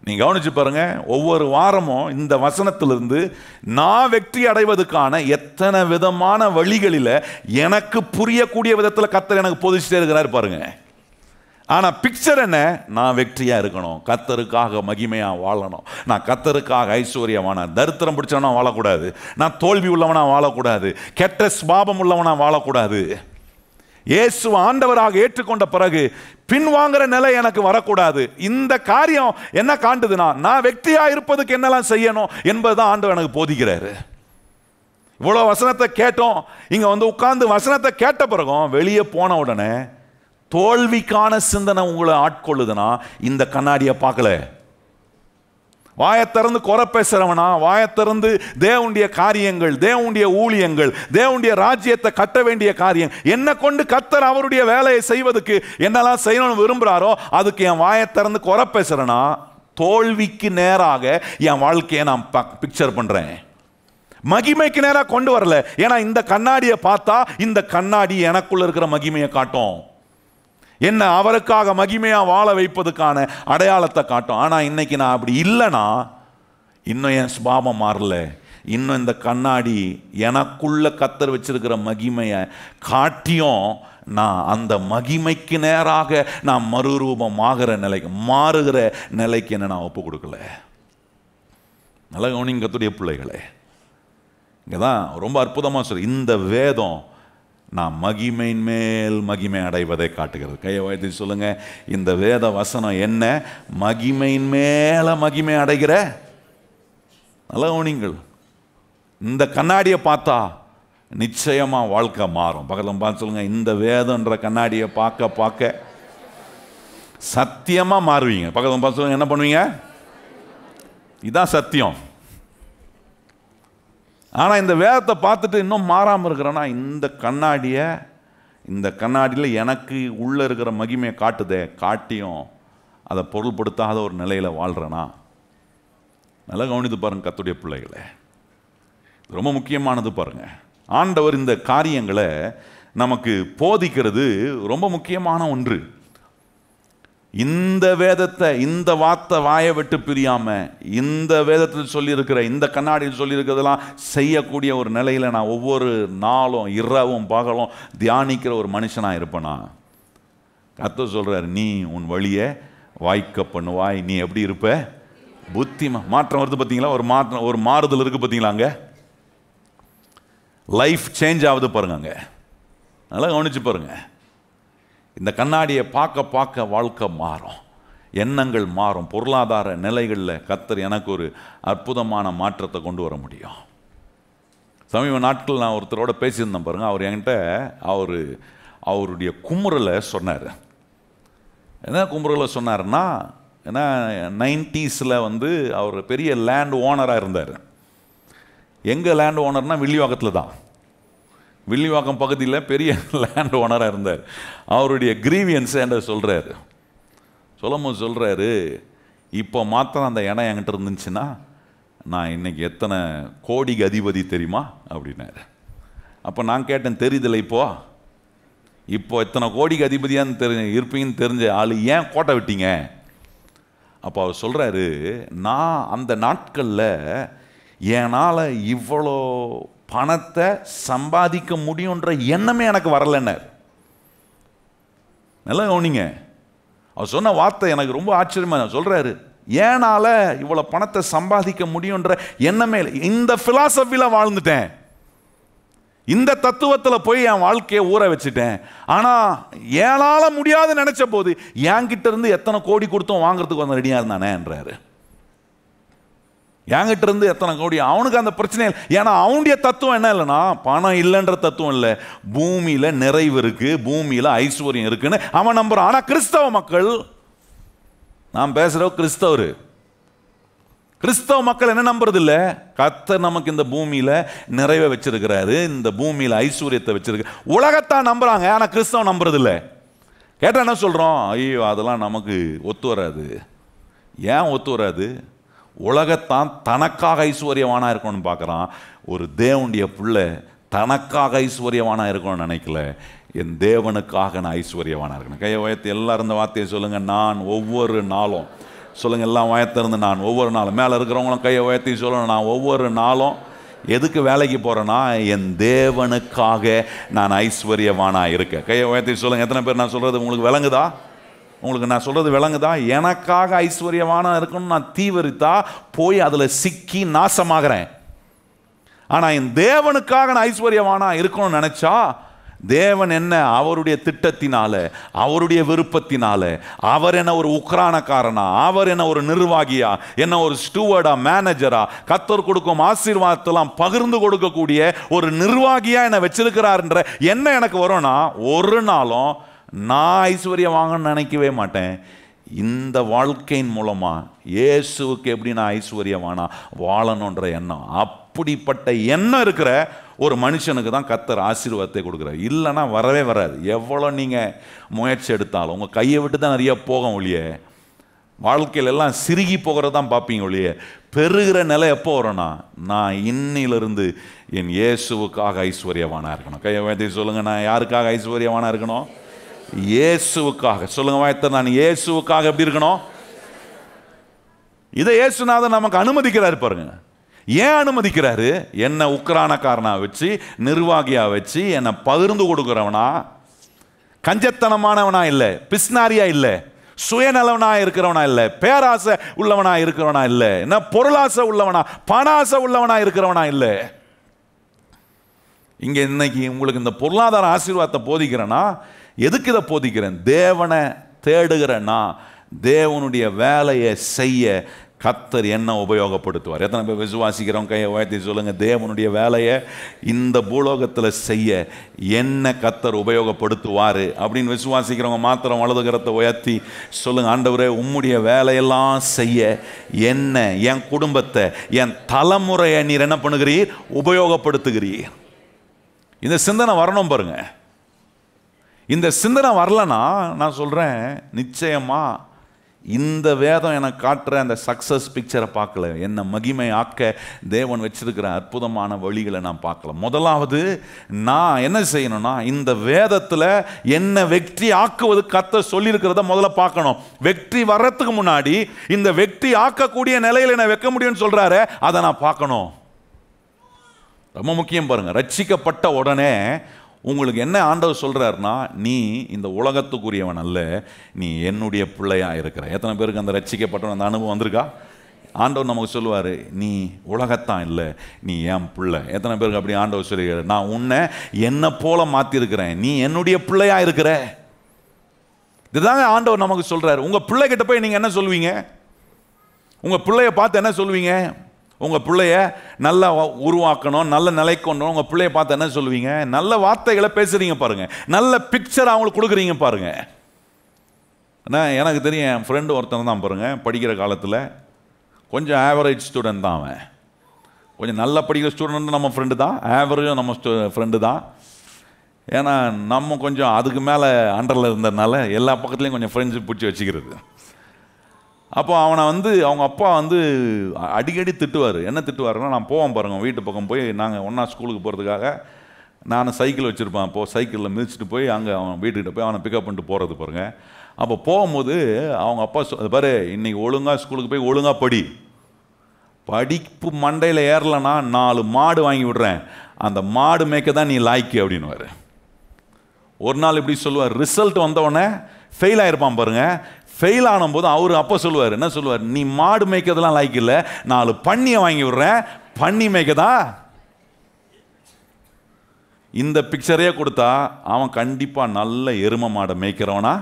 நீங்க கவனிச்சு பாருங்க, ஒவ்வொரு வாரமும் இந்த வசனத்திலிருந்து நான் வெற்றி அடைவதற்கான எத்தனை விதமான வழிகளில் எனக்கு புரியக்கூடிய விதத்தில் கர்த்தர் எனக்கு போதிச்சுட்டே இருக்கிறார் பாருங்க. ஆனா பிக்சர் என்ன, நான் வெற்றியா இருக்கணும், கர்த்தருக்காக மகிமையா வாழணும், நான் கர்த்தருக்காக ஐஸ்வர்யமான, தரித்திரம் பிடிச்சவனா வாழக்கூடாது, நான் தோல்வி உள்ளவனா வாழக்கூடாது, கெட்ட சுபாவம் உள்ளவனா வாழக்கூடாது, இயேசு ஆண்டவராக ஏற்றுக்கொண்ட பிறகு பின்வாங்குற நிலை எனக்கு வரக்கூடாது. இந்த காரியம் என்ன காட்டுதுன்னா, நான் வெற்றியா இருப்பதுக்கு என்னெல்லாம் செய்யணும் என்பதுதான் ஆண்டவர் எனக்கு போதிக்கிறாரு. இவ்வளவு வசனத்தை கேட்டோம், இங்க உட்கார்ந்து வசனத்தை கேட்ட பிறகும் வெளியே போன உடனே தோல்விக்கான சிந்தனை உங்களை ஆட்கொள்ளுதுன்னா இந்த கண்ணாடியை பார்க்கல. வாயத்திறந்து குறை பேசுறவனா, வாயத்திறந்து தேவனுடைய காரியங்கள், தேவனுடைய ஊழியங்கள், தேவனுடைய ராஜ்யத்தை கட்ட வேண்டிய காரியம், என்ன கொண்டு கர்த்தர் அவருடைய வேலையை செய்வதற்கு என்னெல்லாம் செய்யணும்னு விரும்புகிறாரோ அதுக்கு என் வாயத்திறந்து குறை பேசுறேன்னா தோல்விக்கு நேராக என் வாழ்க்கையை நான் பிக்சர் பண்றேன். மகிமைக்கு நேராக கொண்டு வரல. ஏன்னா இந்த கண்ணாடியை பார்த்தா இந்த கண்ணாடி எனக்குள்ள இருக்கிற மகிமையை காட்டும், என்ன அவருக்காக மகிமையா வாழ வைப்பதுக்கான அடையாளத்தை காட்டும். ஆனா இன்னைக்கு நான் அப்படி இல்லைன்னா இன்னும் என் சுபாவம் மாறல. இன்னும் இந்த கண்ணாடி எனக்குள்ள கர்த்தர் வச்சிருக்கிற மகிமையை காட்டியும் நான் அந்த மகிமைக்கு நேராக நான் மறுரூபம் ஆகிற நிலைக்கு, மாறுகிற நிலைக்கு என்ன நான் ஒப்பு கொடுக்கல. நல்ல கவனிங்க கர்த்தருடைய பிள்ளைகளே, இங்கே தான் ரொம்ப அற்புதமாக சொல்ல, இந்த வேதம் நான் மகிமையின் மேல் மகிமை அடைவதை காட்டுகிறது. கையை வைத்து சொல்லுங்க, இந்த வேத வசனம் என்ன மகிமையின் மேல மகிமை அடைகிற. நல்ல கவனிங்கள், இந்த கண்ணாடியை பார்த்தா நிச்சயமா வாழ்க்கை மாறும். பக்கத்தில் பார்த்து சொல்லுங்க, இந்த வேதம்ன்ற கண்ணாடியை பார்க்க பார்க்க சத்தியமா மாறுவீங்க. பக்கத்தில் பார்த்து சொல்லுங்க, என்ன பண்ணுவீங்க? இதுதான் சத்தியம். ஆனால் இந்த வேதத்தை பார்த்துட்டு இன்னும் மாறாமல் இருக்கிறேன்னா இந்த கண்ணாடியில் எனக்கு உள்ளே இருக்கிற மகிமையை காட்டுதே, காட்டியும் அதை பொருள்படுத்தாத ஒரு நிலையில் வாழ்கிறேன்னா. நல்லா கவனித்து பாருங்க கர்த்தருடைய பிள்ளைகளை, ரொம்ப முக்கியமானது பாருங்க. ஆண்டவர் இந்த காரியங்களை நமக்கு போதிக்கிறது ரொம்ப முக்கியமான ஒன்று. இந்த வேதத்தை, இந்த வார்த்தை வாயை விட்டு பிரியாம இந்த வேதத்தில் சொல்லியிருக்கிற, இந்த கண்ணாடியில் சொல்லியிருக்கிறதெல்லாம் செய்யக்கூடிய ஒரு நிலையில் நான் ஒவ்வொரு நாளும் இரவும் பகலும் தியானிக்கிற ஒரு மனுஷனாக இருப்பேனா? கர்த்தர் சொல்றார், நீ உன் வழியை வாய்க்க பண்ணுவாய். நீ எப்படி இருப்ப? புத்திமா. மாற்றம் வருது பார்த்தீங்களா? ஒரு மாறுதல் இருக்கு பார்த்தீங்களா? அங்கே லைஃப் சேஞ்ச் ஆகுது பாருங்க. அங்கே நல்லா கவனிச்சு பாருங்க. இந்த கண்ணாடியை பார்க்க பார்க்க வாழ்க்கை மாறும், எண்ணங்கள் மாறும், பொருளாதார நிலைகளில் கர்த்தர் எனக்கு ஒரு அற்புதமான மாற்றத்தை கொண்டு வர முடியும். சமீப நாட்கள் நான் ஒருத்தரோட பேசியிருந்தேன் பாருங்க. அவர் என்கிட்ட அவருடைய குமுறலை சொன்னார். என்ன குமுறலை சொன்னார்னா, ஏன்னா 90s அவர் பெரிய லேண்ட் ஓனராக இருந்தார். எங்கே லேண்ட் ஓனர்னா வில்லிவாக்கத்தில் தான். வில்லிவாக்கம் பகுதியில் பெரிய லேண்ட் ஓனராக இருந்தார். அவருடைய கிரீவியன்ஸை என்ற சொல்கிறாரு. சொல்கிறாரு, இப்போ மாத்திரம் அந்த இடம் என்கிட்ட இருந்துச்சுன்னா நான் இன்னைக்கு எத்தனை கோடிக்கு அதிபதி தெரியுமா அப்படின்னாரு. அப்போ நான் கேட்டேன், தெரியுதில்லை இப்போ எத்தனை கோடிக்கு அதிபதியான்னு இருப்பீங்கன்னு தெரிஞ்ச ஆள் ஏன் கோட்டை விட்டீங்க? அப்போ அவர் சொல்கிறாரு, நான் அந்த நாட்களில் என்னால் இவ்வளோ பணத்தை சம்பாதிக்க முடியுன்ற எண்ணமே எனக்கு வரலன்னார். நல்லா கவனிங்க, அவர் சொன்ன வார்த்தை எனக்கு ரொம்ப ஆச்சரியமா. சொல்றாரு, ஏனால இவ்வளவு பணத்தை சம்பாதிக்க முடியுன்ற எண்ணமே இல்லை. இந்த பிலாசபில வாழ்ந்துட்டேன், இந்த தத்துவத்தில் போய் என் வாழ்க்கையை ஊற வச்சுட்டேன். ஆனா ஏனால முடியாது நினைச்ச போது என்கிட்ட இருந்து எத்தனை கோடி கொடுத்தோம் வாங்குறதுக்கு வந்து ரெடியா இருந்தானே என்றாரு. என்கிட்ட இருந்து எத்தனை கோடி, அவனுக்கு அந்த பிரச்சனை இல்லை. ஏன்னா அவனுடைய தத்துவம் என்ன இல்லைன்னா, பணம் இல்லைன்ற தத்துவம் இல்லை, பூமியில நிறைவு இருக்கு, பூமியில ஐஸ்வர்யம் இருக்குன்னு அவன் நம்புறான். ஆனா கிறிஸ்தவ மக்கள், நான் பேசுற கிறிஸ்தவ மக்கள் என்ன நம்புறது இல்லை? கர்த்தர் நமக்கு இந்த பூமியில நிறைவை வச்சிருக்கிறாரு, இந்த பூமியில ஐஸ்வர்யத்தை வச்சிருக்கு, உலகத்தான் நம்புறாங்க. ஆனா கிறிஸ்தவம் நம்புறது இல்லை. கேட்டா என்ன சொல்றோம்? ஐயோ அதெல்லாம் நமக்கு ஒத்து வராது. ஏன் ஒத்து வராது? உலகத்தான் தனக்காக ஐஸ்வர்யவானா இருக்கணும்னு பார்க்குறான். ஒரு தேவனுடைய பிள்ளை தனக்காக ஐஸ்வர்யவானா இருக்கணும்னு நினைக்கல, என் தேவனுக்காக நான் ஐஸ்வர்யவானா இருக்கணும். கையை உயர்த்தி எல்லாரும் இந்த வார்த்தையை சொல்லுங்க, நான் ஒவ்வொரு நாளும். சொல்லுங்க எல்லாம் உயர்த்திருந்து, நான் ஒவ்வொரு நாளும். மேலே இருக்கிறவங்களும் கையை உயர்த்தி சொல்லணும், நான் ஒவ்வொரு நாளும் எதுக்கு வேலைக்கு போகிறேன்னா என் தேவனுக்காக நான் ஐஸ்வர்யவானா இருக்கேன். கையை உயர்த்தி சொல்லுங்க. எத்தனை பேர் நான் சொல்கிறது உங்களுக்கு விளங்குதா? உங்களுக்கு நான் சொல்றது விளங்குதா? எனக்காக ஐஸ்வர்யவானா இருக்கணும்னு நான் தீவிரித்தா போய் அதில் சிக்கி நாசமாகிறேன். ஆனால் என் தேவனுக்காக நான் ஐஸ்வர்யவானா இருக்கணும்னு நினைச்சா தேவன் என்ன அவருடைய திட்டத்தினால, அவருடைய விருப்பத்தினால, அவர் என்ன ஒரு உக்ரானக்காரனா, அவர் என்ன ஒரு நிர்வாகியா, என்ன ஒரு ஸ்டூவர்டா, மேனேஜரா, கர்த்தர் கொடுக்கும் ஆசீர்வாதத்தெல்லாம் பகிர்ந்து கொடுக்கக்கூடிய ஒரு நிர்வாகியா என்ன வச்சிருக்கிறார்ன்ற என்ன எனக்கு வரும்னா, ஒரு நாளும் நான் ஐஸ்வர்யம் வாங்கன்னு நினைக்கவே மாட்டேன். இந்த வாழ்க்கையின் மூலமாக இயேசுவுக்கு எப்படி நான் ஐஸ்வர்யமானா வாழணுன்ற எண்ணம், அப்படிப்பட்ட எண்ணம் இருக்கிற ஒரு மனுஷனுக்கு தான் கர்த்தர் ஆசீர்வாதத்தை கொடுக்குறார். இல்லைன்னா வரவே வராது. எவ்வளோ நீங்கள் முயற்சி எடுத்தாலும் உங்கள் கையை விட்டு தான் நிறைய போகும் ஒழிய, வாழ்க்கையில எல்லாம் சிறுகி போகிறது தான் பார்ப்பீங்க ஒழிய, பெருகிற நிலை எப்போ வரும்னா, நான் இன்னிலிருந்து என் இயேசுவுக்காக ஐஸ்வர்யவானா இருக்கணும். கையை வைத்து சொல்லுங்க, நான் யாருக்காக ஐஸ்வர்யவானா இருக்கணும்? இயேசுவுக்காக. சொல்லுங்க வாய்த்த, நான் இயேசுவுக்காக எப்படி இருக்கணும்? இதை இயேசுநாதர் நமக்கு அனுமதிக்கிறாரு பாருங்க. ஏன் அனுமதிக்கிறாரு? என்ன உக்ரானக்காரனா வச்சு, நிர்வாகியா வச்சு, என்னை பகிர்ந்து கொடுக்கிறவனா, கஞ்சத்தனமானவனா இல்லை, பிஸ்னாரியா இல்லை, சுயநலவனா இருக்கிறவனா இல்லை, பேராசை உள்ளவனா இருக்கிறவனா இல்லை, என்ன பொருளாசை உள்ளவனா, பணாசை உள்ளவனா இருக்கிறவனா இல்லை. இங்க இன்னைக்கு உங்களுக்கு இந்த பொருளாதார ஆசீர்வாதத்தை போதிக்கிறேன்னா எதுக்கு இதை போதிக்கிறேன்? தேவனை தேடுகிறேன்னா தேவனுடைய வேலையை செய்ய கர்த்தர் என்ன உபயோகப்படுத்துவார். எத்தனை பேர் விசுவாசிக்கிறோம்? கையை உயர்த்தி சொல்லுங்க. தேவனுடைய வேலையை இந்த பூலோகத்தில் செய்ய என்ன கர்த்தர் உபயோகப்படுத்துவார் அப்படின்னு விசுவாசிக்கிறவங்க மாத்திரம் வலது கரத்தை உயர்த்தி சொல்லுங்க. ஆண்டவரே, உம்முடைய வேலையெல்லாம் செய்ய என்ன, என் குடும்பத்தை, என் தலைமுறையை நீர் என்ன பண்ணுகிறீர்? உபயோகப்படுத்துகிறீர். இந்த சிந்தனை வரணும் பாருங்க. இந்த சிந்தனை வரலன்னா நான் சொல்றேன், நிச்சயமா இந்த வேதம் எனக்கு காட்டுற அந்த சக்சஸ் பிக்சரை பார்க்கல, என்ன மகிமை ஆக்க தேவன் வச்சிருக்கிற அற்புதமான வழிகளை நான் பார்க்கல. முதலாவது நான் என்ன செய்யணும்னா, இந்த வேதத்தில் என்ன வெற்றி ஆக்குவது கர்த்தர் சொல்லியிருக்கிறத முதல்ல பார்க்கணும். வெற்றி வர்றதுக்கு முன்னாடி இந்த வெற்றி ஆக்கக்கூடிய நிலையில் என்ன வைக்க முடியும்னு சொல்றாரு, அதை நான் பார்க்கணும். ரொம்ப முக்கியம் பாருங்க. ரட்சிக்கப்பட்ட உடனே உங்களுக்கு என்ன ஆண்டவர் சொல்றாருன்னா, நீ இந்த உலகத்துக்குரியவன் அல்ல, நீ என்னுடைய பிள்ளையா இருக்கிற. எத்தனை பேருக்கு அந்த ரட்சிக்கப்பட்ட அந்த அனுபவம் வந்திருக்கா? ஆண்டவர் நமக்கு சொல்லுவார், நீ உலகத்தான் இல்லை, நீ என் பிள்ளை. எத்தனை பேருக்கு அப்படி ஆண்டவர் சொல்லுகிறார்? நான் உன்னை என்னை போல மாற்றிருக்கிறேன், நீ என்னுடைய பிள்ளையா இருக்கிற. இதுதாங்க ஆண்டவர் நமக்கு சொல்றாரு. உங்க பிள்ளை கிட்ட போய் நீங்க என்ன சொல்லுவீங்க? உங்க பிள்ளைய பார்த்து என்ன சொல்லுவீங்க? உங்கள் பிள்ளைய நல்லா உருவாக்கணும், நல்ல நிலை கொண்டணும். உங்கள் பிள்ளைய பார்த்து என்ன சொல்லுவீங்க? நல்ல வார்த்தைகளை பேசுகிறீங்க பாருங்க, நல்ல பிக்சர் அவங்களுக்கு கொடுக்குறீங்க பாருங்க. ஆனால் எனக்கு தெரியும், என் ஃப்ரெண்டு ஒருத்தன் தான் பாருங்க, படிக்கிற காலத்தில் கொஞ்சம் ஆவரேஜ் ஸ்டூடெண்ட் தான் அவன். கொஞ்சம் நல்லா படிக்கிற ஸ்டூடெண்ட் நம்ம ஃப்ரெண்டு தான், ஆவரேஜும் நம்ம ஃப்ரெண்டு தான். ஏன்னா நம்ம கொஞ்சம் அதுக்கு மேலே அண்டரில் இருந்ததுனால எல்லா பக்கத்துலேயும் கொஞ்சம் ஃப்ரெண்ட்ஷிப் பிடிச்சி வச்சுக்கிறது. அப்போ அவனை அவங்க அப்பா அடிக்கடி திட்டுவார். என்ன திட்டுவாருன்னா, நான் போவேன் பாருங்க வீட்டு பக்கம் போய், நாங்கள் ஒன்றா ஸ்கூலுக்கு போகிறதுக்காக நான் சைக்கிள் வச்சுருப்பேன். அப்போது சைக்கிளில் மிதிச்சுட்டு போய் அங்கே அவன் வீட்டுக்கிட்ட போய் அவனை பிக்கப் பண்ணிட்டு போகிறது பாருங்க. அப்போ போகும்போது அவங்க அப்பா பாரு, இன்றைக்கி ஒழுங்காக ஸ்கூலுக்கு போய் ஒழுங்காக படிப்பு மண்டையில் ஏறலைன்னா 4 மாடு வாங்கி விடுறேன், அந்த மாடு மேய்க்க தான் நீ லாய்க்கு அப்படின்னுவார். ஒரு நாள் இப்படி சொல்லுவார். ரிசல்ட் வந்தவொடனே ஃபெயில் ஆகிருப்பான் பாருங்க. ஃபெயில் ஆனும்போது அவர் அப்போ சொல்லுவார், என்ன சொல்லுவார்? நீ மாடு மேய்க்கிறதுலாம் லாய்க்கு இல்லை, 4 பன்னியை வாங்கி விடுறேன், பன்னி மேய்க்கதா. இந்த பிக்சரையே கொடுத்தா அவன் கண்டிப்பாக நல்ல எருமை மாடை மேய்க்கிறவனா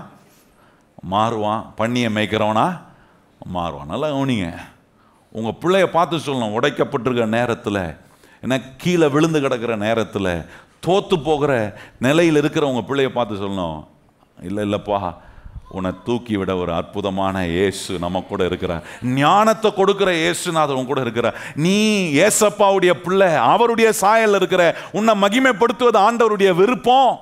மாறுவான், பன்னியை மேய்க்கிறவனா மாறுவான். நல்லா கவனிங்க. உங்கள் பிள்ளைய பார்த்து சொல்லணும், உடைக்கப்பட்டிருக்கிற நேரத்தில், ஏன்னா கீழே விழுந்து கிடக்கிற நேரத்தில், தோற்று போகிற நிலையில் இருக்கிற உங்கள் பிள்ளைய பார்த்து சொல்லணும், இல்லைப்பா, உன்னை தூக்கி விட ஒரு அற்புதமான இயேசு நம்ம கூட இருக்கிறார். ஞானத்தை கொடுக்கிற இயேசுநாதர் உன் கூட இருக்கிறார். நீ ஏசப்பாவுடைய பிள்ளை, அவருடைய சாயல் இருக்கிற. உன்னை மகிமைப்படுத்துவது ஆண்டவருடைய விருப்பம்.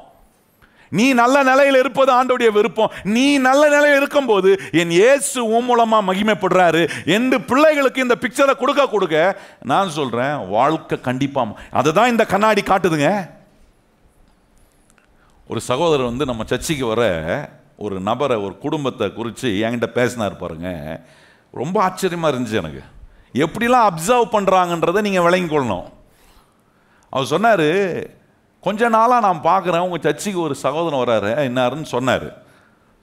நீ நல்ல நிலையில் இருப்பது ஆண்டவருடைய விருப்பம். நீ நல்ல நிலையில் இருக்கும்போது என் இயேசு உன் மூலமா மகிமைப்படுறாரு என்று பிள்ளைகளுக்கு இந்த பிக்சரை கொடுக்க நான் சொல்றேன், வாழ்க்கை கண்டிப்பா அதுதான் இந்த கண்ணாடி காட்டுதுங்க. ஒரு சகோதரர் நம்ம சர்ச்சைக்கு வர ஒரு நபரை, ஒரு குடும்பத்தை குறித்து என்கிட்ட பேசினார் பாருங்க. ரொம்ப ஆச்சரியமாக இருந்துச்சு எனக்கு. எப்படிலாம் அப்சர்வ் பண்ணுறாங்கன்றதை நீங்கள் விளங்கிக்கொள்ளணும். அவர் சொன்னார், கொஞ்ச நாளாக நான் பார்க்குறேன் உங்கள் சர்ச்சைக்கு ஒரு சகோதரன் வர்றாரு, என்னாருன்னு சொன்னார்.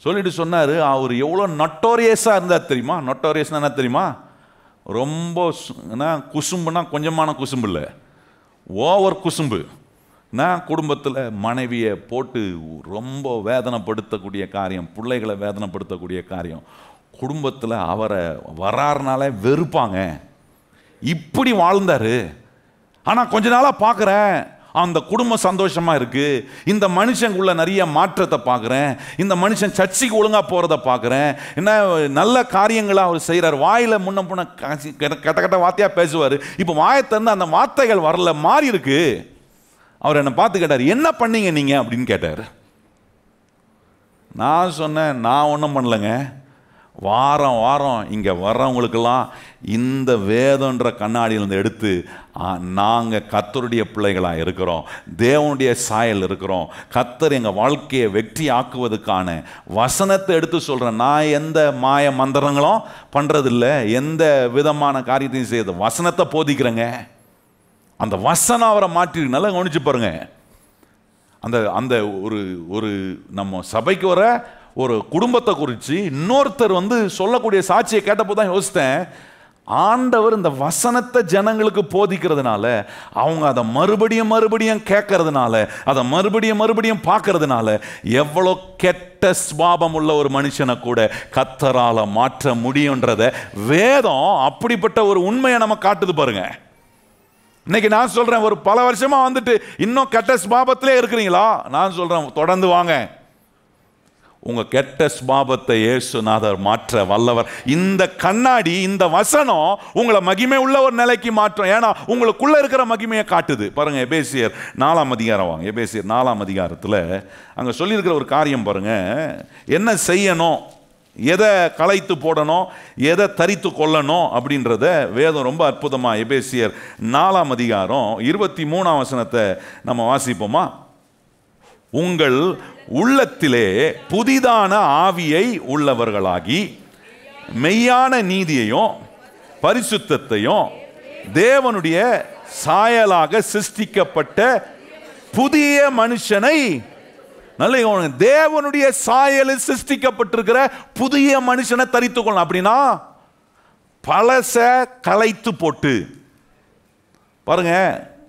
சொல்லிட்டு சொன்னார், அவர் எவ்வளோ நொட்டோரியஸாக இருந்தார் தெரியுமா? நொட்டோரியஸ்னா என்ன தெரியுமா? ரொம்ப குசும்புனா கொஞ்சமான குசும்பு இல்லை, ஓவர் குசும்பு. நான் குடும்பத்தில் மனைவியை போட்டு ரொம்ப வேதனைப்படுத்தக்கூடிய காரியம், பிள்ளைகளை வேதனைப்படுத்தக்கூடிய காரியம், குடும்பத்தில் அவரை வராருனாலே வெறுப்பாங்க. இப்படி வாழ்ந்தார். ஆனால் கொஞ்ச நாளாக பார்க்குறேன் அந்த குடும்பம் சந்தோஷமா இருக்கு, இந்த மனுஷங்குள்ள நிறைய மாற்றத்தை பார்க்குறேன், இந்த மனுஷன் சர்ச்சைக்கு ஒழுங்கா போறதை பார்க்குறேன், என்ன நல்ல காரியங்களா அவர் செய்கிறார், வாயில முன்ன முன்ன கெட்ட கெட்ட வார்த்தையா பேசுவார், இப்போ வாயை திறந்து அந்த வார்த்தைகள் வரல, மாறி இருக்கு. அவர் என்னை பார்த்து கேட்டார், என்ன பண்ணீங்க நீங்க அப்படின்னு கேட்டார். நான் சொன்னேன், நான் ஒன்றும் பண்ணலைங்க, வாரம் வாரம் இங்கே வர்றவங்களுக்கெல்லாம் இந்த வேதன்ற கண்ணாடியிலிருந்து எடுத்து நாங்கள் கர்த்தருடைய பிள்ளைகளாக இருக்கிறோம், தேவனுடைய சாயல் இருக்கிறோம், கர்த்தர் எங்கள் வாழ்க்கையை வெற்றி ஆக்குவதற்கான வசனத்தை எடுத்து சொல்கிறேன். நான் எந்த மாய மந்திரங்களும் பண்ணுறதில்ல, எந்த விதமான காரியத்தையும் செய்யறது, வசனத்தை போதிக்கிறேங்க. அந்த வசனம் அவரை மாற்றி நல்லா கவனிச்சு பாருங்க. அந்த அந்த ஒரு நம்ம சபைக்கு வர ஒரு குடும்பத்தை குறித்து இன்னொருத்தர் சொல்லக்கூடிய சாட்சியை கேட்டப்போ தான் யோசித்தேன், ஆண்டவர் இந்த வசனத்தை ஜனங்களுக்கு போதிக்கிறதுனால, அவங்க அதை மறுபடியும் மறுபடியும் கேட்கறதுனால, அதை மறுபடியும் பார்க்கறதுனால, எவ்வளோ கெட்ட சுபாவம் உள்ள ஒரு மனுஷனை கூட கர்த்தரால மாற்ற முடியுன்றத வேதம் அப்படிப்பட்ட ஒரு உண்மையை நம்ம காட்டுது பாருங்க. இன்னைக்கு நான் சொல்றேன், ஒரு பல வருஷமா இன்னும் கெட்ட சுபாவத்திலே இருக்கிறீங்களா? நான் சொல்றேன், தொடர்ந்து வாங்க. உங்க கெட்ட சுபாவத்தை இயேசுநாதர் மாற்ற வல்லவர். இந்த கண்ணாடி, இந்த வசனம் உங்களை மகிமை உள்ள ஒரு நிலைக்கு மாற்றும். ஏன்னா உங்களுக்குள்ள இருக்கிற மகிமையை காட்டுது பாருங்க. எபேசியர் 4ஆம் அதிகாரம் வாங்க. எபேசியர் 4ஆம் அதிகாரத்தில் அங்க சொல்லியிருக்கிற ஒரு காரியம் பாருங்க. என்ன செய்யணும், எதை களைத்து போடணும், எதை தரித்து கொள்ளணும் அப்படின்றத வேதம் ரொம்ப அற்புதமா எபேசியர் 4ஆம் அதிகாரம் 23ஆம் வசனத்தை நம்ம வாசிப்போமா? உங்கள் உள்ளத்திலே புதிதான ஆவியை உள்ளவர்களாகி மெய்யான நீதியையும் பரிசுத்தத்தையும் தேவனுடைய சாயலாக சிருஷ்டிக்கப்பட்ட புதிய மனுஷனை, நல்ல தேவனுடைய சாயலில் சிருஷ்டிக்கப்பட்டிருக்கிற புதிய மனுஷனை தரித்து கொள்ளணும். அப்படின்னா பழச களைத்து போட்டு பாருங்க.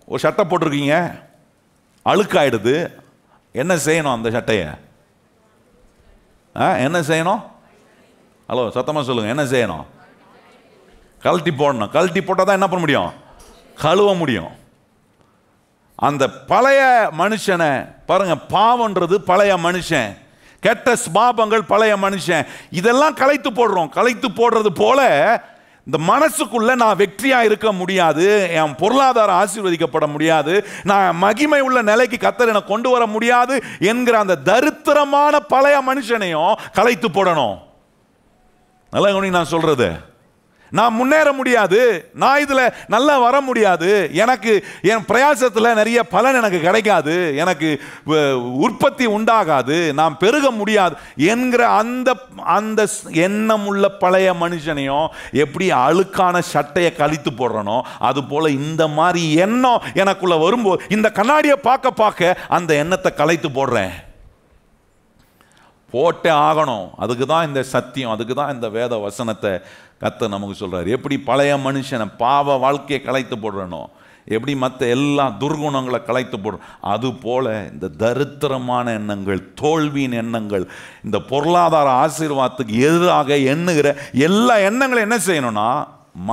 ஒரு சட்டை போட்டிருக்கீங்க, அழுக்காயிடுது, என்ன செய்யணும்? அந்த சட்டையை என்ன செய்யணும்? ஹலோ, சத்தமாக சொல்லுங்க, என்ன செய்யணும்? கழட்டி போடணும். கழட்டி போட்டால் தான் என்ன பண்ண முடியும்? கழுவ முடியும். அந்த பழைய மனுஷனை பாருங்க, பாவம்ன்றது பழைய மனுஷன், கெட்ட சுபாவங்கள் பழைய மனுஷன், இதெல்லாம் களைத்து போடுறோம். களைத்து போடுறது போல இந்த மனசுக்குள்ள நான் வெற்றியா இருக்க முடியாது, என் பொருளாதாரம் ஆசீர்வதிக்கப்பட முடியாது, நான் மகிமை உள்ள நிலைக்கு கர்த்தர் என்னை கொண்டு வர முடியாது என்கிற அந்த தரித்திரமான பழைய மனுஷனையும் களைத்து போடணும். நல்லா நான் சொல்றது, நான் முன்னேற முடியாது, நான் இதுல நல்லா வர முடியாது, எனக்கு என் பிரயாசத்தில் நிறைய பலன் எனக்கு கிடைக்காது, எனக்கு உற்பத்தி உண்டாகாது, நான் பெருக முடியாது என்கிற அந்த அந்த எண்ணம் உள்ள பழைய மனுஷனையும் எப்படி அழுக்கான சட்டையை கழித்து போடுறனோ அது போல இந்த மாதிரி எண்ணம் எனக்குள்ள வரும்போது இந்த கண்ணாடியை பார்க்க பார்க்க அந்த எண்ணத்தை களைத்து போடுறேன். போட்டே ஆகணும். அதுக்கு தான் இந்த சத்தியம், அதுக்கு தான் இந்த வேத வசனத்தை கர்த்தர் நமக்கு சொல்றாரு. எப்படி பழைய மனுஷனை பாவ வாழ்க்கையை களைத்து போடுறனோ, எப்படி மற்ற எல்லா துர்குணங்களை களைத்து போடுறோம், அது போல இந்த தரித்திரமான எண்ணங்கள், தோல்வியின் எண்ணங்கள், இந்த பொருளாதார ஆசீர்வாதத்துக்கு எதிராக எண்ணுகிற எல்லா எண்ணங்களும் என்ன செய்யணும்னா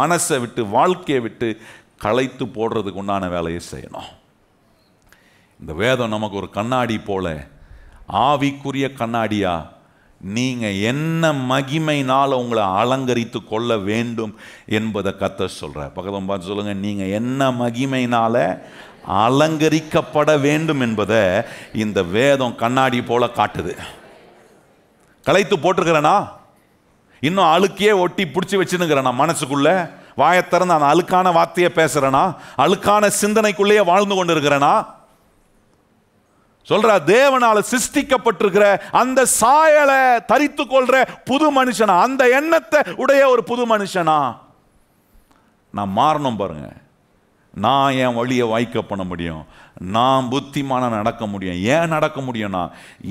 மனசை விட்டு, வாழ்க்கையை விட்டு களைத்து போடுறதுக்கு உண்டான வேலையை செய்யணும். இந்த வேதம் நமக்கு ஒரு கண்ணாடி போல, ஆவிக்குரிய கண்ணாடியா, நீங்க என்ன மகிமையினால உங்களை அலங்கரித்து கொள்ள வேண்டும் என்பதை கர்த்தர் சொல்ற. பக்கத்துல பார்த்து சொல்லுங்க, நீங்க என்ன மகிமையினால அலங்கரிக்கப்பட வேண்டும் என்பதை இந்த வேதம் கண்ணாடி போல காட்டுது. களைத்து போட்டிருக்கிறேனா, இன்னும் அழுக்கையே ஒட்டி பிடிச்சி வச்சுருக்கிறேனா, மனசுக்குள்ள வாயை திறந்து அந்த அழுக்கான வார்த்தையை பேசுறேனா, அழுக்கான சிந்தனைக்குள்ளேயே வாழ்ந்து கொண்டு இருக்கிறேனா? சொல்ற, தேவனால சிருஷ்டிக்கப்பட்டிருக்கிற அந்த சாயலை தரித்து கொள்ற புது மனுஷனா, அந்த எண்ணத்தை உடைய ஒரு புது மனுஷனா நான் மாறணும். பாருங்க, நான் என் வழியை வாய்க்க பண்ண முடியும், நான் புத்திமான நடக்க முடியும். ஏன் நடக்க முடியும்னா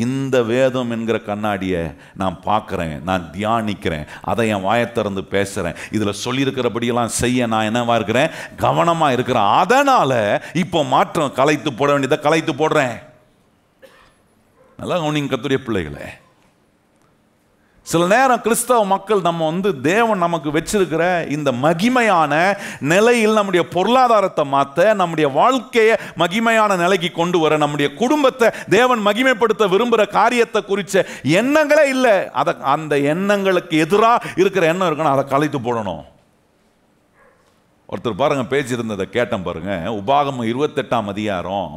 இந்த வேதம் என்கிற கண்ணாடியை நான் பார்க்குறேன், நான் தியானிக்கிறேன், அதை என் வாயை திறந்து பேசுகிறேன், இதில் சொல்லியிருக்கிறபடியெல்லாம் செய்ய நான் என்னவா இருக்கிறேன், கவனமாக இருக்கிறேன். அதனால இப்போ மாற்றம், களைத்து போட வேண்டியதை களைத்து போடுறேன். நல்லா கவனிங்க கர்த்தருடைய பிள்ளைகளே, சில நேரம் கிறிஸ்தவ மக்கள் நம்ம தேவன் நமக்கு வச்சிருக்கிற இந்த மகிமையான நிலையில் நம்முடைய பொருளாதாரத்தை மாற்ற, நம்முடைய வாழ்க்கையை மகிமையான நிலைக்கு கொண்டு வர, நம்முடைய குடும்பத்தை தேவன் மகிமைப்படுத்த விரும்புகிற காரியத்தை குறித்த எண்ணங்களே இல்லை. அந்த எண்ணங்களுக்கு எதிராக இருக்கிற எண்ணம் இருக்கணும், அதை கலைத்து போடணும். ஒருத்தர் பாருங்க பேச்சிருந்ததை கேட்டேன் பாருங்க. உபாகமம் 28ஆம் அதிகாரம்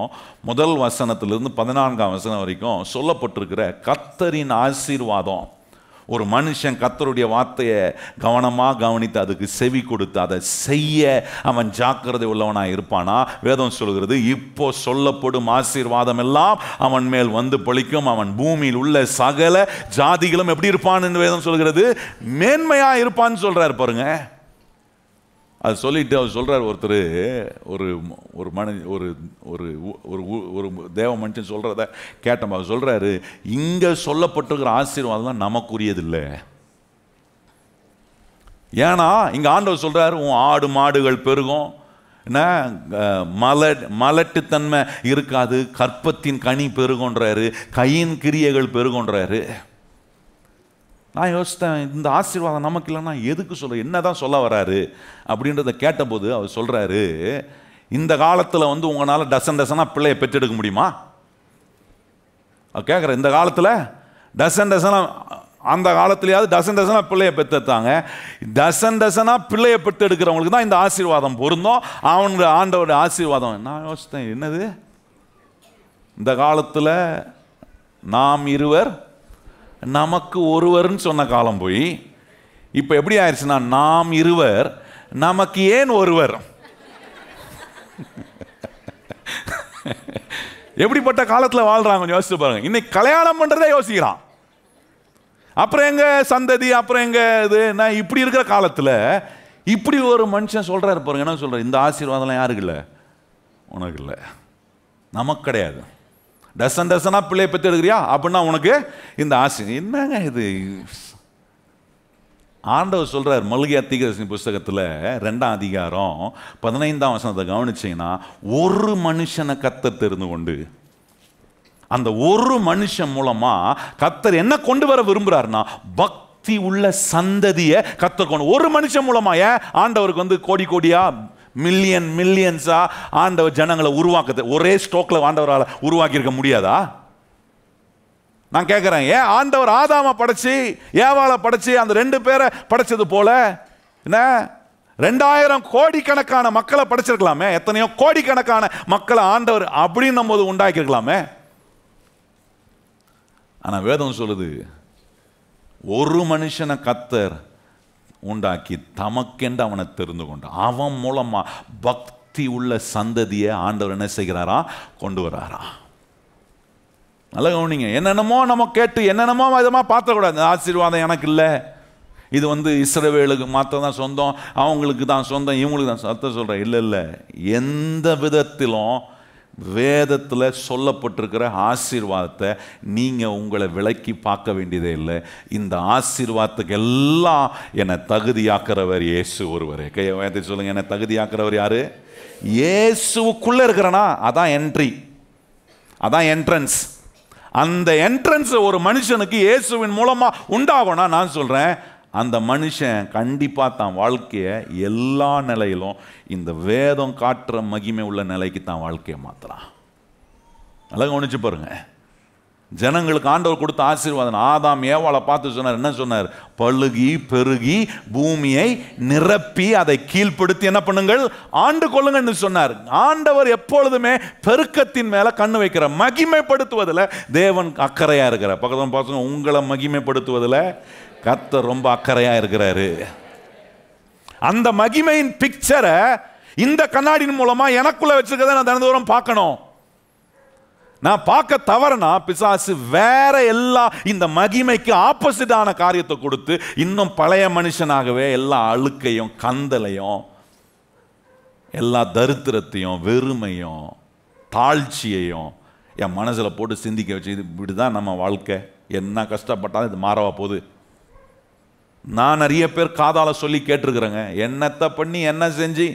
1 வசனத்திலிருந்து 14ஆம் வசனம் வரைக்கும் சொல்லப்பட்டிருக்கிற கர்த்தரின் ஆசீர்வாதம். ஒரு மனுஷன் கர்த்தருடைய வார்த்தையை கவனமாக கவனித்து அதுக்கு செவி கொடுத்து அதை செய்ய அவன் ஜாக்கிரதை உள்ளவனாக இருப்பானா? வேதம் சொல்கிறது, இப்போ சொல்லப்படும் ஆசீர்வாதம் எல்லாம் அவன் மேல் வந்து பலிக்கும், அவன் பூமியில் உள்ள சகல ஜாதிகளும் எப்படி இருப்பான்னு வேதம் சொல்கிறது, மேன்மையாக இருப்பான்னு சொல்றாரு பாருங்க. அது சொல்லிட்டு அவர் சொல்றார், ஒருத்தர் ஒரு ஒரு ஒரு ஒரு தேவ மனுஷன் சொல்றத கேட்டோம். அவர் சொல்றாரு, இங்க சொல்லப்பட்டிருக்கிற ஆசீர்வாதம் நமக்குரியது இல்லை. ஏன்னா இங்க ஆண்டவர் சொல்றாரு, உன் ஆடு மாடுகள் பெருகும், மலட்டுத்தன்மை இருக்காது, கற்பத்தின் கனி பெருகொன்றாரு, கையின் கிரியைகள் பெருகொன்றாரு. நான் யோசித்தேன், இந்த ஆசீர்வாதம் நமக்கு இல்லைன்னா எதுக்கு சொல்ல, என்னதான் சொல்ல வராரு அப்படின்றத கேட்டபோது அவர் சொல்றாரு, இந்த காலத்தில் உங்களால் டசனாக பிள்ளையை பெற்றெடுக்க முடியுமா? கேட்குறேன், இந்த காலத்தில் டசனாக, அந்த காலத்துலையாவது டசனாக பிள்ளையை பெற்றெடுத்தாங்க. டசனாக பிள்ளையை பெற்றெடுக்கிறவங்களுக்கு தான் இந்த ஆசீர்வாதம் பொருந்தும், அவங்க ஆண்டவருடைய ஆசீர்வாதம். நான் யோசித்தேன், என்னது இந்த காலத்தில் நாம் இருவர் நமக்கு ஒருவர்னு சொன்ன காலம் போய் இப்போ எப்படி ஆயிடுச்சுன்னா, நாம் இருவர் நமக்கு ஏன் ஒருவர். எப்படிப்பட்ட காலத்தில் வாழ்றாங்க யோசிச்சு பாருங்க. இன்னைக்கு கல்யாணம் பண்றதே யோசிக்கிறான், அப்புறம் எங்க சந்ததி, அப்புறம் எங்க இது. நான் இப்படி இருக்கிற காலத்தில் இப்படி ஒரு மனுஷன் சொல்றாரு பாருங்க. என்ன சொல்ற, இந்த ஆசீர்வாதம்லாம் யாருக்கு இல்லை? உனக்கு இல்லை, நமக்கு கிடையாது. டசனா பிள்ளையை பெற்று எடுக்கிறியா அப்படின்னா உனக்கு இந்த ஆசை. என்னங்க இது? ஆண்டவர் சொல்றார் மல்கியா தீர்க்கதரிசி புஸ்தகத்தில் 2ஆம் அதிகாரம் 15ஆம் வசனத்தை கவனிச்சீங்கன்னா, ஒரு மனுஷனை கர்த்தர் தெரிந்து கொண்டு, அந்த ஒரு மனுஷன் மூலமா கர்த்தர் என்ன கொண்டு வர விரும்புறாருன்னா, பக்தி உள்ள சந்ததியை கர்த்தர் கொண்டு. ஒரு மனுஷன் மூலமா ஏன் ஆண்டவருக்கு கோடி கோடியா மில்லியன்ஸா ஆண்டவர் ஜனங்களை உருவாக்குது ஒரே ஸ்டோக்ல ஆண்டவரால் உருவாக்கி இருக்க முடியாதா? நான் கேட்கிறேன், ஏன் ஆண்டவர் ஆதாம படைச்சு ஏவாளை படைச்சு அந்த 2 பேரை படைச்சது போல என்ன 2000 கோடிக்கணக்கான மக்களை படைச்சிருக்கலாமே? எத்தனையோ கோடிக்கணக்கான மக்களை ஆண்டவர் அப்படின்னும் போது உண்டாக்கி இருக்கலாமே. ஆனா வேதம் சொல்லுது, ஒரு மனுஷனை கர்த்தர் உண்டாக்கி தமக்கென்று அவனை தெரிந்து கொண்டான். அவன் மூலமா பக்தி உள்ள சந்ததியை ஆண்டவர் என்ன செய்கிறாரா? கொண்டு வராரா. நல்லா கவனிங்க. என்னென்னமோ நம்ம கேட்டு என்னென்னமோ விதமாக பார்த்துக்கூடாது. ஆசீர்வாதம் எனக்கு இல்லை, இது இஸ்ரவேலுக்கு மாத்திரம் தான் சொந்தம், அவங்களுக்கு தான் சொந்தம், இவங்களுக்கு தான் அர்த்தம் சொல்கிறேன். இல்லை இல்லை, எந்த விதத்திலும் வேதத்தில் சொல்லப்பட்டிருக்கிற ஆசீர்வாதத்தை நீங்கள் உங்களை விலக்கி பார்க்க வேண்டியதே இல்லை. இந்த ஆசீர்வாதத்துக்கு எல்லாம் என்னை தகுதியாக்குறவர் இயேசு ஒருவரே. கையை சொல்லுங்க, என்னை தகுதியாக்குறவர் யாரு? இயேசுக்குள்ளே இருக்கிறனா, அதான் என்ட்ரி, அதான் என்ட்ரன்ஸ். அந்த என்ட்ரன்ஸ் ஒரு மனுஷனுக்கு இயேசுவின் மூலமாக உண்டாகும்னா, நான் சொல்கிறேன், அந்த மனுஷன் கண்டிப்பாக தான் வாழ்க்கையை எல்லா நிலையிலும் இந்த வேதம் காட்டுற மகிமை உள்ள நிலைக்கு தான் வாழ்க்கையை மாற்றலாம். நல்லா கவனிச்சு பாருங்க. ஜனங்களுக்கு ஆண்டவர் கொடுத்த ஆசீர்வாதம், ஆதாம் ஏவாளை பார்த்து சொன்னார், என்ன சொன்னார்? பழுகி பெருகி பூமியை நிரப்பி அதை கீழ்ப்படுத்தி என்ன பண்ணுங்கள்? ஆண்டு கொள்ளுங்கன்னு சொன்னார். ஆண்டவர் எப்பொழுதுமே பெருக்கத்தின் மேல கண்ணு வைக்கிறார், மகிமைப்படுத்துவதில் தேவன் அக்கறையா இருக்கிறார். பக்கத்துல பார்த்துங்க, உங்களை மகிமைப்படுத்துவதில் கர்த்தர் ரொம்ப அக்கறையா இருக்கிறாரு. அந்த மகிமையின் பிக்சரை இந்த கண்ணாடியின் மூலமா எனக்குள்ள வச்சிருக்கதை நான் தினந்தோறும் பார்க்கணும். நான் பார்க்க தவறுனா பிசாசு வேற எல்லா இந்த மகிமைக்கு ஆப்போசிட்டான காரியத்தை கொடுத்து இன்னும் பழைய மனுஷனாகவே எல்லா அழுக்கையும் கந்தலையும் எல்லா தரித்திரத்தையும் வெறுமையும் தாழ்ச்சியையும் என் மனசில் போட்டு சிந்திக்க வச்சு, இது இப்படிதான் நம்ம வாழ்க்கை, என்ன கஷ்டப்பட்டாலும் இது மாறவா போகுது. நான் நிறைய பேர் காதால சொல்லி கேட்டிருக்கிறேங்க, என்னத்தை பண்ணி என்ன செஞ்சு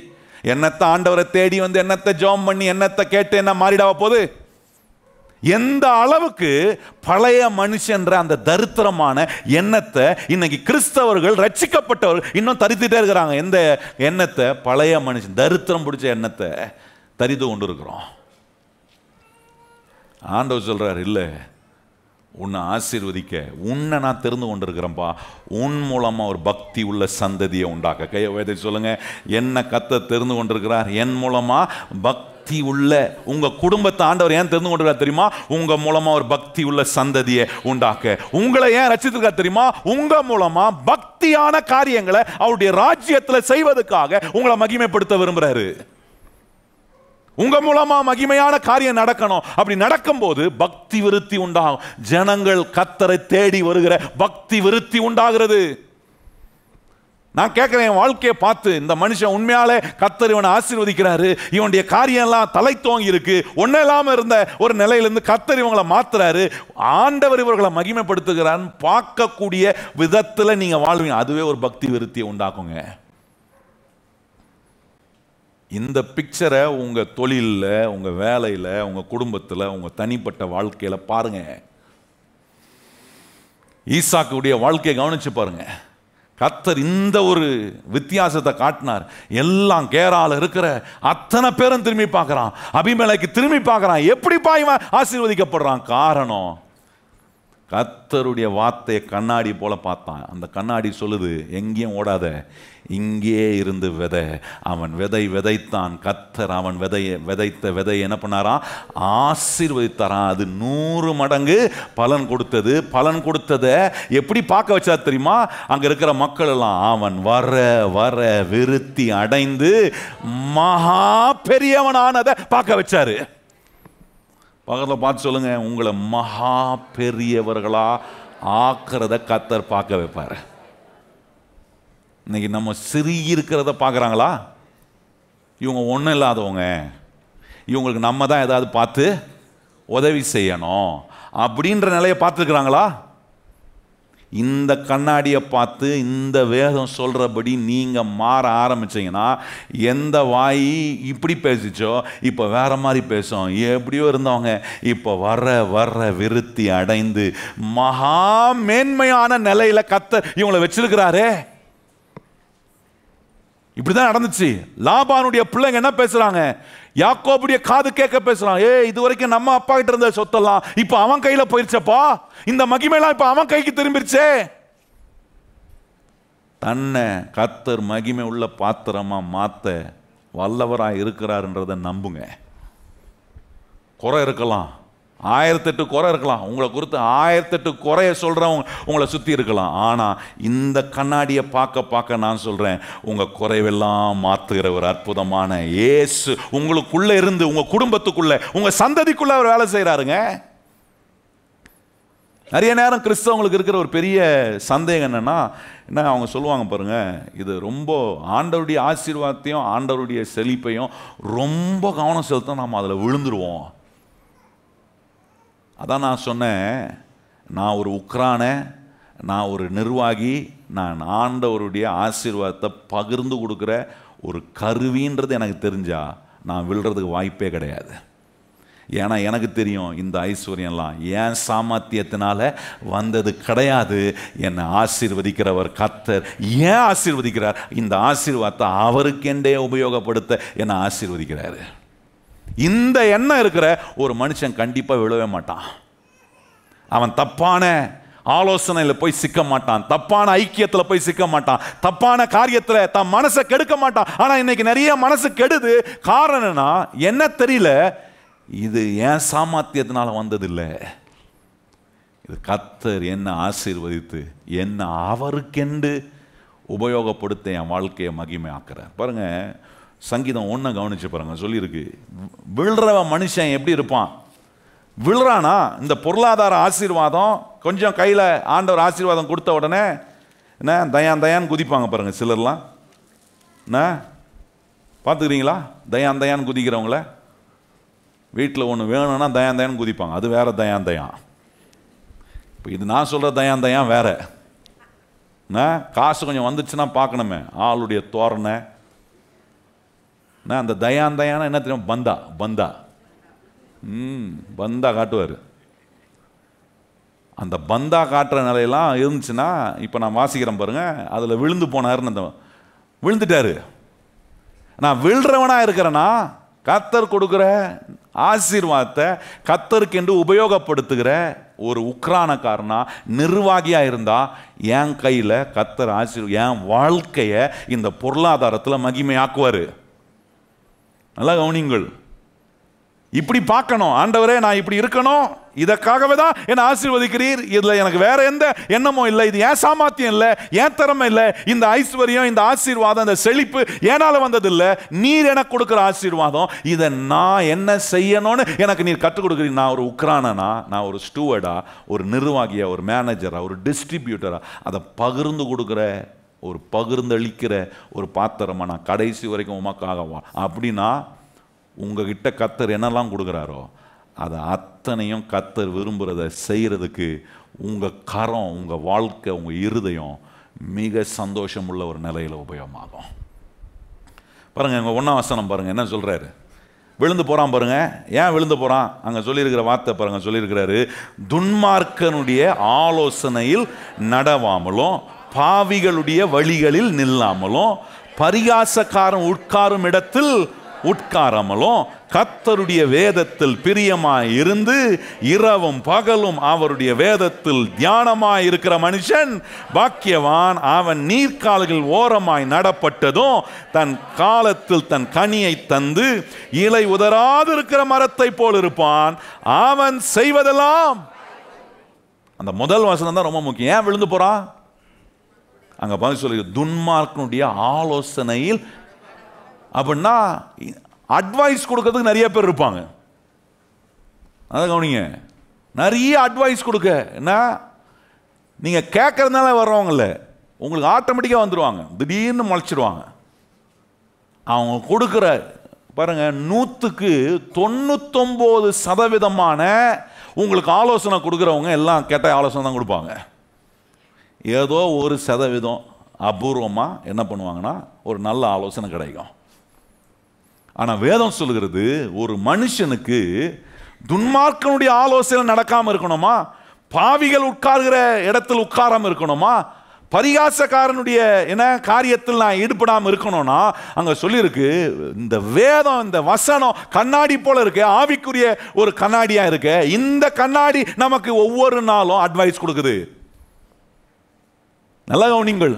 என்னத்தை ஆண்டவரை தேடி வந்து என்னத்தை ஜெபம் பண்ணி என்னத்தை கேட்டு என்ன மாறிடாவ போகுது. எந்த அளவுக்கு பழைய மனுஷன்ற அந்த தரித்திரமான எண்ணத்தை இன்னைக்கு கிறிஸ்தவர்கள், ரட்சிக்கப்பட்டவர்கள் இன்னும் தரித்துட்டே இருக்கிறாங்க. எந்த எண்ணத்தை? பழைய மனுஷன், தரித்திரம் பிடிச்ச எண்ணத்தை தரித்து கொண்டு இருக்கிறோம். ஆண்டவர் சொல்றார், இல்லை, உன்னை ஆசீர்வதிக்க உன்னை நான் தெரிந்து கொண்டிருக்கிறேன்ப்பா, உன் மூலமா ஒரு பக்தி உள்ள சந்ததியை உண்டாக்க. கையை வேதை சொல்லுங்க, என்ன கர்த்தர் தெரிந்து கொண்டிருக்கிறார், என் மூலமா பக்தி உள்ள உங்க குடும்பத்தை ஆண்டவர் ஏன் தெரிந்து கொண்டிருக்கிறார் தெரியுமா? உங்க மூலமா ஒரு பக்தி உள்ள சந்ததியை உண்டாக்க. உங்களை ஏன் ரட்சித்திருக்கார் தெரியுமா? உங்க மூலமா பக்தியான காரியங்களை அவருடைய ராஜ்யத்துல செய்வதற்காக உங்களை மகிமைப்படுத்த விரும்புறாரு. உங்க மூலமா மகிமையான காரியம் நடக்கணும். அப்படி நடக்கும் போது பக்தி விருத்தி உண்டாகும். ஜனங்கள் கர்த்தரை தேடி வருகிற பக்தி விருத்தி உண்டாகிறது. நான் கேட்கிறேன், என் வாழ்க்கையை பார்த்து இந்த மனுஷன் உண்மையாலே கர்த்தர் இவனை ஆசீர்வதிக்கிறாரு, இவனுடைய காரியம் எல்லாம் தலை தோங்கி இருக்கு, ஒன்னும் இல்லாம இருந்த ஒரு நிலையிலிருந்து கர்த்தர் இவங்களை மாத்துறாரு, ஆண்டவர் இவர்களை மகிமைப்படுத்துகிறான்னு பார்க்கக்கூடிய விதத்துல நீங்க வாழ்வீங்க. அதுவே ஒரு பக்தி விருத்தியை உண்டாக்குங்க. இந்த பிக்சரை உங்க தொழிலில், உங்க வேலையில், உங்க குடும்பத்தில், உங்க தனிப்பட்ட வாழ்க்கையில பாருங்க. ஈசாக்குடைய வாழ்க்கையை கவனிச்சு பாருங்க. கர்த்தர் இந்த ஒரு வித்தியாசத்தை காட்டினார். எல்லாம் கேரால இருக்கிற அத்தனை பேரும் திரும்பி பார்க்கறான், அபிமெலேக்கு திரும்பி பார்க்கறான். எப்படிப்பா இவன் ஆசீர்வதிக்கப்படுறான்? காரணம், கர்த்தருடைய வார்த்தையை கண்ணாடி போல பார்த்தான். அந்த கண்ணாடி சொல்லுது, எங்கேயும் ஓடாத, இங்கே இருந்து விதை. அவன் விதைத்தான். கர்த்தர் அவன் விதைத்த விதை என்ன பண்ணாராம்? ஆசீர்வதித்தாராம். அது 100 மடங்கு பலன் கொடுத்தது. பலன் கொடுத்ததை எப்படி பார்க்க வச்சா தெரியுமா? அங்க இருக்கிற மக்கள் எல்லாம் அவன் வர வர விருத்தி அடைந்து மகா பெரியவனானதை பார்க்க வச்சாரு. பக்கத்தில் பார்த்து சொல்லுங்க, உங்களை மகா பெரியவர்களா ஆக்கிறத கர்த்தர் பார்க்க வைப்பார். இன்னைக்கு நம்ம சிறிய இருக்கிறத பார்க்குறாங்களா? இவங்க ஒன்றும் இல்லாதவங்க, இவங்களுக்கு நம்ம தான் ஏதாவது பார்த்து உதவி செய்யணும் அப்படின்ற நிலையை பார்த்துருக்குறாங்களா? இந்த கண்ணாடியை பார்த்து இந்த வேதம் சொல்கிறபடி நீங்கள் மாற ஆரம்பிச்சிங்கன்னா, எந்த வாய் இப்படி பேசிச்சோ இப்போ வேற மாதிரி பேசும். எப்படியோ இருந்தவங்க இப்போ வர வர விருத்தி அடைந்து மகா மேன்மையான நிலையில் கர்த்தர் இவங்களை வச்சிருக்கிறாரே. இப்படிதான் நடந்துச்சு. லாபானுடைய பிள்ளைங்க என்ன பேசுறாங்க? யாக்கோபுடைய காது கேட்க பேசுறான். இது வரைக்கும் நம்ம அப்பா கிட்ட இருந்த சொத்தெல்லாம் இப்ப அவன் கையில போயிருச்சப்பா, இந்த மகிமையெல்லாம் இப்ப அவன் கைக்கு திரும்பிருச்சே. தன்னை கர்த்தர் மகிமை உள்ள பாத்திரமா மாத்த வல்லவராக இருக்கிறார்ன்றதை நம்புங்க. குறை இருக்கலாம், 1008 குறை இருக்கலாம், உங்களை குறித்து 1008 குறைய சொல்றவங்க உங்களை சுத்தி இருக்கலாம். ஆனா இந்த கண்ணாடியை பார்க்க நான் சொல்றேன், உங்க குறைவெல்லாம் மாத்துகிற ஒரு அற்புதமான இயேசு உங்களுக்குள்ள இருந்து உங்க குடும்பத்துக்குள்ள, உங்க சந்ததிக்குள்ள அவர் வேலை செய்யறாருங்க. நிறைய நேரம் கிறிஸ்தவங்களுக்கு இருக்கிற ஒரு பெரிய சந்தேகம் என்னன்னா, அவங்க சொல்லுவாங்க பாருங்க, இது ரொம்ப ஆண்டவருடைய ஆசீர்வாதத்தையும் ஆண்டவருடைய செழிப்பையும் ரொம்ப கவனம் செலுத்த நாம் அதில் விழுந்துருவோம். அதான் நான் சொன்னேன், நான் ஒரு உக்ரானை, நான் ஒரு நிர்வாகி, நான் ஆண்டவருடைய ஆசீர்வாதத்தை பகிர்ந்து கொடுக்குற ஒரு கருவின்றது எனக்கு தெரிஞ்சா நான் விழுறதுக்கு வாய்ப்பே கிடையாது. ஏன்னா எனக்கு தெரியும், இந்த ஐஸ்வர்யம்லாம் ஏன் சாமர்த்தியத்தினால வந்தது கிடையாது. என்னை ஆசீர்வதிக்கிறவர் கர்த்தர். ஏன் ஆசீர்வதிக்கிறார்? இந்த ஆசீர்வாதத்தை அவருக்கெண்டே உபயோகப்படுத்த என்னை ஆசீர்வதிக்கிறாரு. இந்த எண்ணம் இருக்கிற ஒரு மனுஷன் கண்டிப்பாக விழவே மாட்டான். அவன் தப்பான ஆலோசனையில் போய் சிக்க மாட்டான், தப்பான ஐக்கியத்தில் போய் சிக்க மாட்டான், தப்பான காரியத்தில் தன் மனசை கெடுக்க மாட்டான். ஆனால் இன்னைக்கு நிறைய மனசு கெடுது. காரணம்னா என்ன தெரியல, இது ஏன் சாமர்த்தியத்தினால வந்ததில்லை, இது கர்த்தர் என்ன ஆசீர்வதித்து என்ன அவருக்கென்று உபயோகப்படுத்த என் வாழ்க்கையை மகிமையாக்குறார். பாருங்க, சங்கீதம் 1 கவனிச்சு பாருங்க, சொல்லியிருக்கு, விழுறவ மனுஷன் எப்படி இருப்பான்? விழுறானா, இந்த பொருளாதார ஆசீர்வாதம் கொஞ்சம் கையில் ஆண்டவர் ஆசீர்வாதம் கொடுத்த உடனே என்ன தயான் குதிப்பாங்க பாருங்க. சிலர்லாம் என்ன பார்த்துக்கிறீங்களா? தயான் குதிக்கிறவங்கள வீட்டில் ஒன்று வேணும்னா தயான் குதிப்பாங்க. அது வேற தயான். இப்போ இது நான் சொல்கிற தயான் வேற. காசு கொஞ்சம் வந்துச்சுன்னா பார்க்கணுமே ஆளுடைய தோரணை. அந்த தயான் என்ன தெரியும்? பந்தா. பந்தா காட்டுவார். அந்த பந்தா காட்டுற நிலையெல்லாம் இருந்துச்சுன்னா, இப்போ நான் வாசிக்கிறேன் பாருங்க, அதில் விழுந்து போனாருன்னு அந்த விழுந்துட்டாரு. நான் விழுறவனா இருக்கிறேன்னா கர்த்தர் கொடுக்குற ஆசீர்வாதத்தை கர்த்தருக்கு என்று உபயோகப்படுத்துகிற ஒரு உக்ரானக்காரனா நிர்வாகியா இருந்தா என் கையில் கர்த்தர் என் வாழ்க்கையை இந்த பொருளாதாரத்தில் மகிமையாக்குவார். நல்லா கவனிங்கள். இப்படி பார்க்கணும், ஆண்டவரே நான் இப்படி இருக்கணும், இதற்காகவே தான் என்னை ஆசீர்வதிக்கிறீர், இதில் எனக்கு வேற எந்த எண்ணமும் இல்லை, இது ஏன் சாமர்த்தியம் இல்லை, ஏன் திறமை இல்லை, இந்த ஐஸ்வர்யம் இந்த ஆசீர்வாதம் இந்த செழிப்பு ஏனால வந்ததில்லை, நீர் எனக்கு கொடுக்குற ஆசீர்வாதம், இதை நான் என்ன செய்யணும்னு எனக்கு நீர் கற்றுக் கொடுக்குறீங்க. நான் ஒரு உக்ரானனா, நான் ஒரு ஸ்டூவர்டா, ஒரு நிர்வாகியா, ஒரு மேனேஜரா, ஒரு டிஸ்ட்ரிபியூட்டரா, அதை பகிர்ந்து கொடுக்குற ஒரு பகிர்ந்தளிக்கிற ஒரு பாத்திரமா நான் கடைசி வரைக்கும் உமக்காகவா அப்படின்னா, உங்ககிட்ட கர்த்தர் என்னெல்லாம் கொடுக்குறாரோ அதை அத்தனையும் கர்த்தர் விரும்புகிறத செய்கிறதுக்கு உங்கள் கரம், உங்கள் வாழ்க்கை, உங்கள் இருதயம் மிக சந்தோஷம் உள்ள ஒரு நிலையில் உபயோகமாகும். பாருங்கள், எங்கள் 1ஆம் வசனம் பாருங்கள் என்ன சொல்கிறாரு. விழுந்து போகிறான் பாருங்க. ஏன் விழுந்து போகிறான்? அங்கே சொல்லியிருக்கிற வார்த்தை பாருங்கள். சொல்லியிருக்கிறாரு, துன்மார்க்கனுடைய ஆலோசனையில் நடவாமலும் பாவிகளுடைய வழிகளில் நில்லாமலும் பரிகாசக்காரன் உட்காரும் இடத்தில் உட்காராமலும் கர்த்தருடைய வேதத்தில் பிரியமாய் இருந்து இரவும் பகலும் அவருடைய வேதத்தில் தியானமாய் இருக்கிற மனுஷன் பாக்கியவான். அவன் நீர்க்கால்கள் ஓரமாய் நடப்பட்டதும் தன் காலத்தில் தன் கனியை தந்து இலை உதராது இருக்கிற மரத்தை போல் இருப்பான். அவன் செய்வதெல்லாம். அந்த முதல் வசனம் தான் ரொம்ப முக்கியம். ஏன் விழுந்து போறான்? அங்க பார்த்து சொல்லி துன்மார்க்கனுடைய ஆலோசனையில். அப்படின்னா அட்வைஸ் கொடுக்கறதுக்கு நிறைய பேர் இருப்பாங்க. அதான் கவனிங்க, நிறைய அட்வைஸ் கொடுக்க என்ன, நீங்க கேட்கறதுனால வர்றவங்கள உங்களுக்கு ஆட்டோமேட்டிக்காக வந்துடுவாங்க, திடீர்னு முளைச்சிடுவாங்க. அவங்க கொடுக்குற பாருங்க 100க்கு 99% உங்களுக்கு ஆலோசனை கொடுக்குறவங்க எல்லாம் கேட்ட ஆலோசனை தான் கொடுப்பாங்க. ஏதோ 1% அபூர்வமாக என்ன பண்ணுவாங்கன்னா ஒரு நல்ல ஆலோசனை கிடைக்கும். ஆனால் வேதம் சொல்லுகிறது, ஒரு மனுஷனுக்கு துன்மார்க்கனுடைய ஆலோசனை நடக்காமல் இருக்கணுமா, பாவிகள் உட்கார்கிற இடத்தில் உட்காராமல் இருக்கணுமா, பரிகாசக்காரனுடைய என்ன காரியத்தில் நான் ஈடுபடாமல் இருக்கணும்னா, அங்கே சொல்லியிருக்கு இந்த வேதம், இந்த வசனம் கண்ணாடி போல இருக்கு, ஆவிக்குரிய ஒரு கண்ணாடியாக இருக்கு. இந்த கண்ணாடி நமக்கு ஒவ்வொரு நாளும் அட்வைஸ் கொடுக்குது. நல்லா கவனிங்கள்.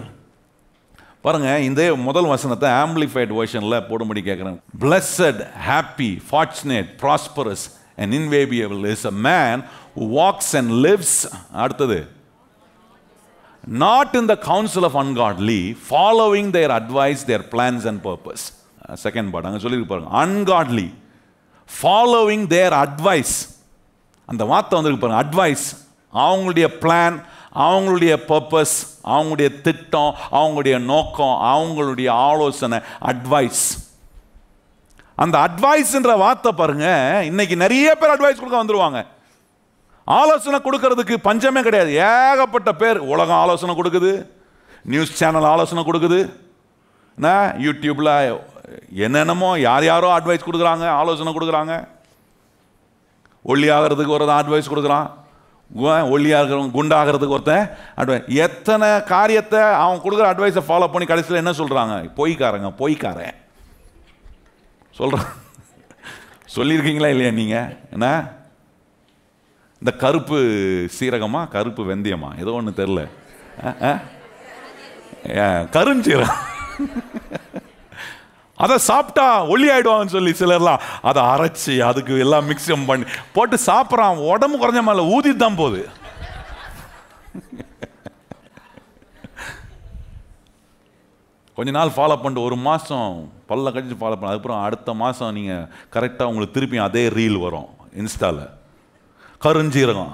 பாருங்க, இந்த முதல் வசனத்தை ஆம்பிளிஃபைட் வெர்ஷனில் போடும்படி கேட்குறேன். Blessed, happy, fortunate, prosperous and invaluable is a man who walks and lives. அடுத்தது, not in the counsel of ungodly, following their advice, their plans and purpose. Second part அங்கே சொல்லியிருக்கு பாருங்க, ungodly, following their advice. அந்த வார்த்தை வந்துருக்கு பாருங்க, அட்வைஸ், அவங்களுடைய பிளான், அவங்களுடைய பர்பஸ், அவங்களுடைய திட்டம், அவங்களுடைய நோக்கம், அவங்களுடைய ஆலோசனை, அட்வைஸ். அந்த அட்வைஸ்ன்ற வார்த்தை பாருங்க, இன்னைக்கு நிறைய பேர் அட்வைஸ் கொடுக்க வந்துருவாங்க. ஆலோசனை கொடுக்கறதுக்கு பஞ்சமே கிடையாது. ஏகப்பட்ட பேர் உலகம் ஆலோசனை கொடுக்குது, நியூஸ் சேனல் ஆலோசனை கொடுக்குது, யூடியூப்ல என்னென்னமோ யார் யாரோ அட்வைஸ் கொடுக்குறாங்க, ஆலோசனை கொடுக்குறாங்க. ஒல்லி ஆகிறதுக்கு ஒரு அட்வைஸ் கொடுக்குறான், ஒல்லியாக இருக்கிறவங்க குண்டாகிறதுக்கு ஒருத்தன் அட்வைஸ். எத்தனை காரியத்தை அவன் கொடுக்குற அட்வைஸை ஃபாலோ பண்ணி கடைசியில் என்ன சொல்கிறாங்க? பொய்க்காரன் சொல்கிறான். சொல்லியிருக்கீங்களா இல்லையா நீங்கள்? என்ன இந்த கருப்பு சீரகமா கருப்பு வெந்தயமா ஏதோ ஒன்று தெரில, கருஞ்சீரகம், அதை சாப்பிட்டா ஒல்லி ஆயிடுவாங்கன்னு சொல்லி சிலர்லாம் அதை அரைச்சி அதுக்கு எல்லாம் மிக்ஸம் பண்ணி போட்டு சாப்பிட்றான். உடம்பு குறைஞ்ச மேலே ஊதிட்டு தான் போகுது. கொஞ்ச நாள் ஃபாலோ பண்ணிட்டு ஒரு மாதம் பல்ல கழிச்சு ஃபாலோ பண்ண, அதுக்கப்புறம் அடுத்த மாதம் நீங்கள் கரெக்டாக உங்களுக்கு திருப்பியும் அதே ரீல் வரும் இன்ஸ்டாவில், கருஞ்சீரகம்.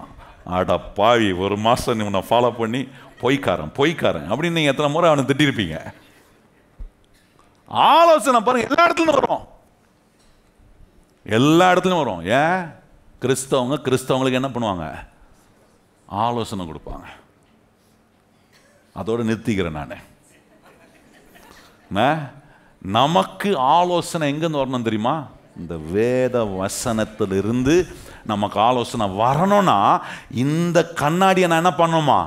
ஆடா பாவி, ஒரு மாதம் நீங்கள் ஃபாலோ பண்ணி பொய்க்காரன் அப்படின்னு நீங்கள் எத்தனை முறை அவனை திட்டிருப்பீங்க. ஆலோசனை பாருங்க எல்லா இடத்துலையும் வரும், எல்லா இடத்துலையும் வரும். ஏன்? கிறிஸ்தவங்களுக்கு என்ன பண்ணுவாங்க? ஆலோசனை கொடுப்பாங்க. அதோடு நிறுத்திக்கிறேன் நான். நமக்கு ஆலோசனை எங்கேருந்து வரணும் தெரியுமா? இந்த வேத வசனத்திலிருந்து நமக்கு ஆலோசனை வரணும்னா இந்த கண்ணாடியை நான் என்ன பண்ணணுமா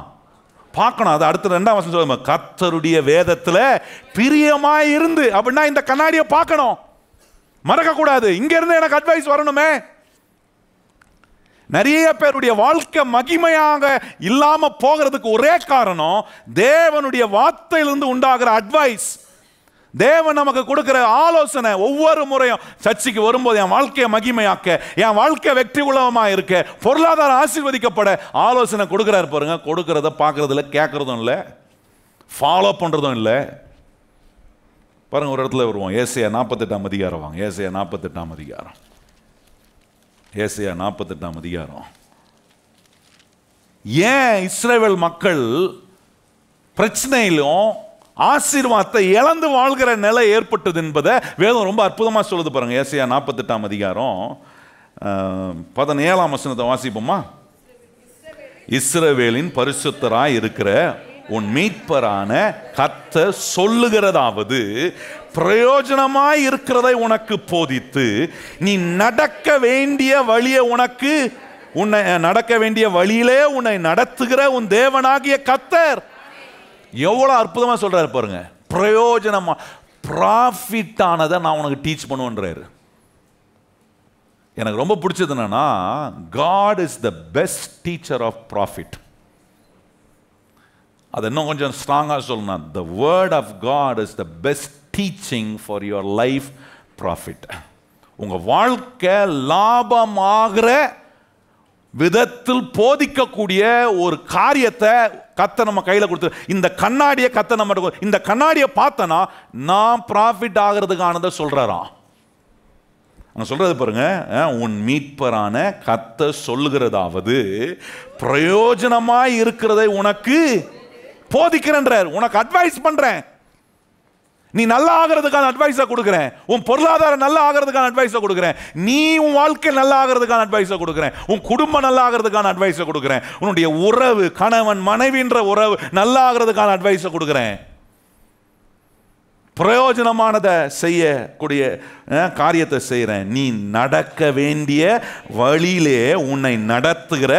பார்க்கணும். அது அடுத்த 2ஆம் வசனம் சொல்லுங்க, கர்த்தருடைய வேதத்தில் பிரியமாய் இருந்து. அப்படின்னா இந்த கண்ணாடியை பார்க்கணும், மறக்க கூடாது. இங்க இருந்து எனக்கு அட்வைஸ் வரணுமே. நிறைய பேருடைய வாழ்க்கை மகிமையாக இல்லாம போகிறதுக்கு ஒரே காரணம் தேவனுடைய வார்த்தையிலிருந்து உண்டாகிற அட்வைஸ். தேவன் நமக்கு கொடுக்கிற ஆலோசனை. ஒவ்வொரு முறையும் சர்ச்சைக்கு வரும்போது என் வாழ்க்கையை மகிமையாக்க, என் வாழ்க்கை வெற்றி உலகமாக இருக்க, பொருளாதாரம் ஆசீர்வதிக்கப்பட ஆலோசனை கொடுக்கிறார் பாருங்க. கொடுக்கறத பார்க்கறதில்ல, கேட்கறதும் இல்லை, ஃபாலோ பண்றதும் இல்லை. பாருங்க, ஒரு இடத்துல வருவோம், ஏசாயா 48ஆம் அதிகாரம் வாங்க. ஏசாயா 48ஆம் அதிகாரம். ஏசாயா 48ஆம் அதிகாரம். ஏன் இஸ்ரவேல் மக்கள் பிரச்சனையிலும் ஆசீர்வாதத்தை இழந்து வாழ்கிற நிலை ஏற்பட்டது என்பதை வேதம் ரொம்ப அற்புதமா சொல்லுது பாருங்க. ஏசாயா 48ஆம் அதிகாரம் 17ஆம் வசனத்தை வாசிப்போமா? இஸ்ரவேலின் பரிசுத்தராய் இருக்கிற உன் மீட்பரான கர்த்தர் சொல்லுகிறதாவது, பிரயோஜனமாய் இருக்கிறதை உனக்கு போதித்து நீ நடக்க வேண்டிய வழியை உன்னை நடக்க வேண்டிய வழியிலே உன்னை நடத்துகிற உன் தேவனாகிய கர்த்தர். எவ்வளவு அற்புதமா சொல்றாரு பாருங்க. பிரயோஜனமா, ப்ராஃபிட் ஆனதை நான் உனக்கு டீச் பண்ணுவேன்றாரு. எனக்கு ரொம்ப பிடிச்சது என்னன்னா, God is the best teacher of profit. அது இன்னும் கொஞ்சம் ஸ்ட்ராங்கா சொல்லணும், the word of God is the best teaching for your life profit. உங்க வாழ்க்கை லாபமாகிற விதத்தில் போதிக்கக்கூடிய ஒரு காரியத்தை கர்த்தர் நம்ம கையில் கொடுத்து, இந்த கண்ணாடியை கர்த்தர் நம்ம, இந்த கண்ணாடியை பார்த்தனா நான் ப்ராஃபிட் ஆகிறதுக்கானதை சொல்றாராம். அங்க சொல்றது பாருங்க, உன் மீட்பரான கர்த்தர் சொல்லுகிறதாவது, பிரயோஜனமாய் இருக்கிறதை உனக்கு போதிக்கிறேன்றார். உனக்கு அட்வைஸ் பண்றேன், நீ நல்லா ஆகிறதுக்கான அட்வைஸை கொடுக்குறேன். உன் பொருளாதாரம் நல்லா ஆகிறதுக்கான அட்வைஸை கொடுக்குறேன். நீ உன் வாழ்க்கை நல்லா ஆகிறதுக்கான அட்வைஸை கொடுக்குறேன். உன் குடும்பம் நல்லா ஆகிறதுக்கான அட்வைஸை கொடுக்குறேன். உன்னுடைய உறவு, கணவன் மனைவின்ற உறவு நல்லா ஆகிறதுக்கான அட்வைஸை கொடுக்குறேன். பிரயோஜனமானதை செய்யக்கூடிய காரியத்தை செய்கிறேன். நீ நடக்க வேண்டிய வழியிலே உன்னை நடத்துகிற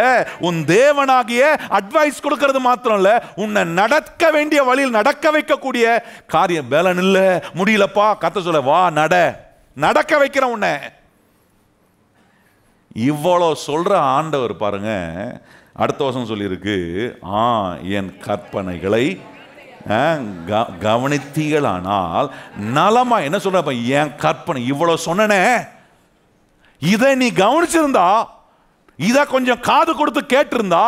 உன் தேவனாகிய அட்வைஸ் கொடுக்கிறது மாத்திரம் இல்ல, உன்னை நடக்க வேண்டிய வழியில் நடக்க வைக்கக்கூடிய காரியம். பலன் இல்ல, முடியலப்பா, கர்த்தர் சொல்ல, வா நடக்க வைக்கிற உன்னை. இவ்வளோ சொல்ற ஆண்டவர் பாருங்க, அடுத்த வசனம் சொல்லியிருக்கு, என் கற்பனைகளை கவனித்தீர்களானால் நலமா. என்ன சொல்ற, என் கற்பனை இவ்வளவு சொன்னனே, இதை நீ கவனிச்சிருந்தா, இதை கொஞ்சம் காது கொடுத்து கேட்டிருந்தா,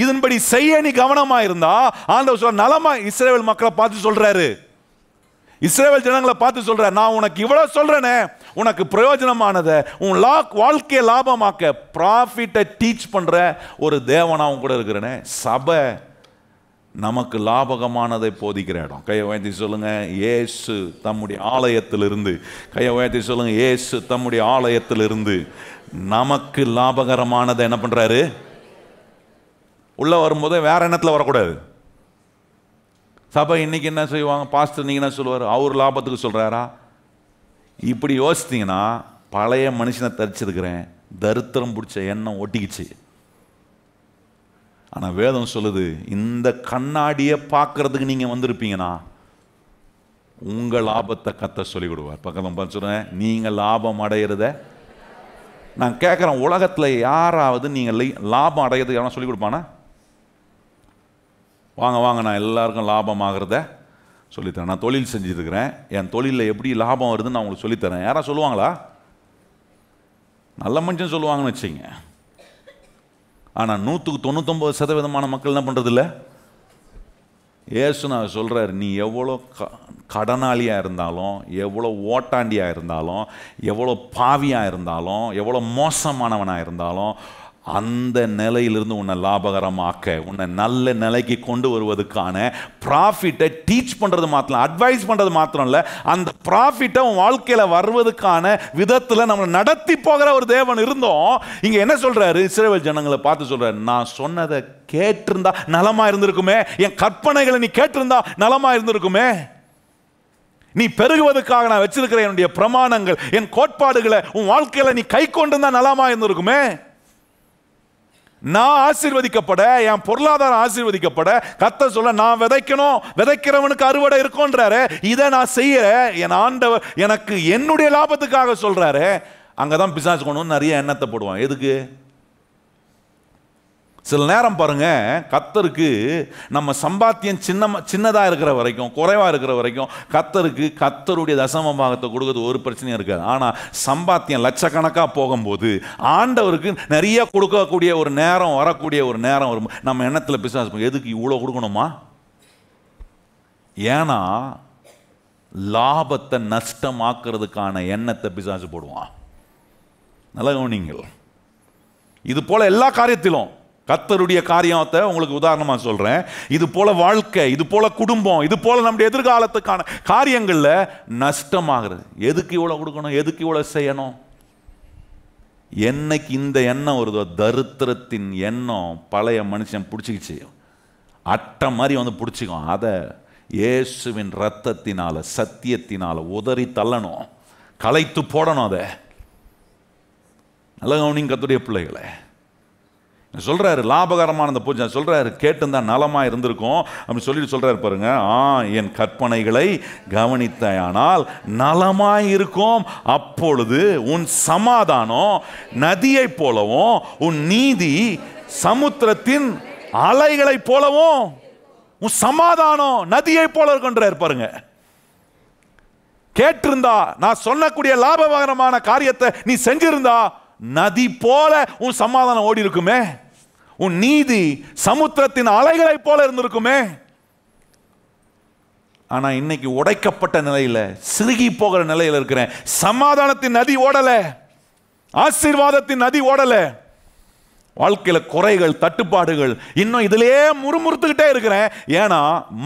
இதன்படி செய்ய நீ கவனமா இருந்தா, ஆண்டவர் சொல்ற நலமா. இஸ்ரவேல் மக்களை பார்த்து சொல்றாரு, இஸ்ரவேல் ஜனங்களை பார்த்து சொல்றாரு, நான் உனக்கு இவ்வளவு சொல்றேனே, உனக்கு பிரயோஜனமானதை, உன் வாழ்க்கையை லாபமாக்க, ப்ராஃபிட்டை டீச் பண்ற ஒரு தேவனாவும் கூட இருக்கிறேனே. சபை நமக்கு லாபகமானதை போதிக்கிற இடம். கையை உயர்த்தி சொல்லுங்க, இயேசு தம்முடைய ஆலயத்திலிருந்து, கையை உயர்த்தி சொல்லுங்க, இயேசு தம்முடைய ஆலயத்திலிருந்து நமக்கு லாபகரமானதை என்ன பண்றாரு? உள்ள வரும்போதே வேற எண்ணத்துல வரக்கூடாது. சபை இன்னைக்கு என்ன செய்வாங்க, பாஸ்டர் நீங்க என்ன சொல்லுவார், அவர் லாபத்துக்கு சொல்றாரா? இப்படி யோசித்தீங்கன்னா பழைய மனுஷனை தரிச்சிருக்கிறேன், தரித்திரம் பிடிச்ச எண்ணம் ஒட்டிக்கிச்சு. ஆனால் வேதம் சொல்லுது, இந்த கண்ணாடியை பார்க்கறதுக்கு நீங்கள் வந்திருப்பீங்கன்னா உங்கள் லாபத்தை கர்த்தர் சொல்லிக் கொடுவார். பக்கத்தில் பார்த்து சொல்கிறேன், நீங்கள் லாபம் அடையிறத நான் கேட்குறேன், உலகத்தில் யாராவது நீங்கள் லாபம் அடையிறது யாரும் சொல்லிக் கொடுப்பானா? வாங்க நான் எல்லாருக்கும் லாபம் ஆகிறத சொல்லித்தரேன். நான் தொழில் செஞ்சுருக்கிறேன், என் தொழிலில் எப்படி லாபம் வருதுன்னு நான் உங்களுக்கு சொல்லித்தரேன். யாராவது சொல்லுவாங்களா? நல்ல மனுஷன் சொல்லுவாங்கன்னு வச்சுங்க. ஆனால் 99% மக்கள் என்ன பண்ணுறதில்ல. ஏசு நான் சொல்கிறார், நீ எவ்வளோ கடனாளியாக இருந்தாலும், எவ்வளோ ஓட்டாண்டியாக இருந்தாலும், எவ்வளோ பாவியாக இருந்தாலும், எவ்வளோ மோசமானவனாக இருந்தாலும், அந்த நிலையிலிருந்து உன்னை லாபகரமாக்க, உன்னை நல்ல நிலைக்கு கொண்டு வருவதற்கான ப்ராஃபிட்டை டீச் பண்ணுறது மாத்திரம், அட்வைஸ் பண்ணுறது மாத்திரம் இல்லை, அந்த ப்ராஃபிட்டை உன் வாழ்க்கையில் வருவதற்கான விதத்தில் நம்மளை நடத்தி போகிற ஒரு தேவன் இருந்தோம். இங்கே என்ன சொல்கிறாரு, இஸ்ரவேல் ஜனங்களை பார்த்து சொல்கிறாரு, நான் சொன்னதை கேட்டிருந்தா நலமாக இருந்திருக்குமே, என் கற்பனைகளை நீ கேட்டிருந்தா நலமாக இருந்திருக்குமே. நீ பெருகுவதற்காக நான் வச்சிருக்கிற என்னுடைய பிரமாணங்கள், என் கோட்பாடுகளை உன் வாழ்க்கையில நீ கை கொண்டு தான் நலமா இருந்திருக்குமே. நான் ஆசீர்வதிக்கப்பட, என் பொருளாதாரம் ஆசீர்வதிக்கப்பட, கர்த்தர் சொல்ல நான் விதைக்கணும், விதைக்கிறவனுக்கு அறுவடை இருக்கும்ன்றாரு. இதை நான் செய்ய என் ஆண்டவர் எனக்கு என்னுடைய லாபத்துக்காக சொல்றாரு. அங்கதான் பிசாசு கொண்டு வந்து நிறைய எண்ணத்தை போடுவான். எதுக்கு? சில நேரம் பாருங்க, கர்த்தருக்கு நம்ம சம்பாத்தியம் சின்னதா இருக்கிற வரைக்கும், குறைவா இருக்கிற வரைக்கும் கர்த்தருக்கு கர்த்தருடைய தசம பாகத்தை கொடுக்கிறது ஒரு பிரச்சனையும் இருக்காது. ஆனா சம்பாத்தியம் லட்சக்கணக்கா போகும்போது ஆண்டவருக்கு நிறைய கொடுக்கக்கூடிய ஒரு நேரம், வரக்கூடிய ஒரு நேரம் வரும். நம்ம எண்ணத்துல பிசாசு எதுக்கு இவ்வளவு கொடுக்கணுமா? ஏன்னா லாபத்தை நஷ்டமாக்குறதுக்கான எண்ணத்தை பிசாசு போடுவான். நல்ல கவனிங்கள். இது போல எல்லா காரியத்திலும், கர்த்தருடைய காரியத்தை உங்களுக்கு உதாரணமா சொல்றேன், இது போல வாழ்க்கை, இது போல குடும்பம், இது போல நம்முடைய எதிர்காலத்துக்கான காரியங்கள்ல நஷ்டமாகிறது. எதுக்கு இவ்வளவு கொடுக்கணும், எதுக்கு இவ்வளவு செய்யணும்? என்னைக்கு இந்த எண்ணம் வருதோ, தரித்திரத்தின் எண்ணம் பழைய மனுஷன் பிடிச்சிக்கிச்சு, அட்டை மாதிரி வந்து பிடிச்சிக்கும். அதை இயேசுவின் ரத்தத்தினால, சத்தியத்தினால உதறி தள்ளணும், களைத்து போடணும். அதை நல்ல கவனிங்க கர்த்தருடைய பிள்ளைகளை. சொல்றாரு லாபகரமான அந்த பூஜை சொல்றாரு, கேட்டுந்தான் நலமா இருந்திருக்கும் அப்படி சொல்லிட்டு சொல்றாரு பாருங்க, என் கற்பனைகளை கவனித்தாயானால் நலமாய் இருக்கும், அப்பொழுது உன் சமாதானம் நதியை போலவும் உன் நீதி சமுத்திரத்தின் அலைகளை போலவும், உன் சமாதானம் நதியை போல இருக்குன்றாரு பாருங்க. கேட்டிருந்தா, நான் சொல்லக்கூடிய லாபகரமான காரியத்தை நீ செஞ்சிருந்தா, நதி போல உன் சமாதானம் ஓடி இருக்குமே, உன் நீதி சமுத்திரத்தின் அலைகளை போல இருந்திருக்குமே. ஆனா இன்னைக்கு உடைக்கப்பட்ட நிலையில, சிறுகி போகிற நிலையில இருக்கிறேன். சமாதானத்தின் நதி ஓடல, ஆசீர்வாதத்தின் நதி ஓடல. வாழ்க்கையில குறைகள், தட்டுப்பாடுகள், இன்னும் இதிலேயே முறுமுறுத்துக்கிட்டே இருக்கிறேன். ஏன்னா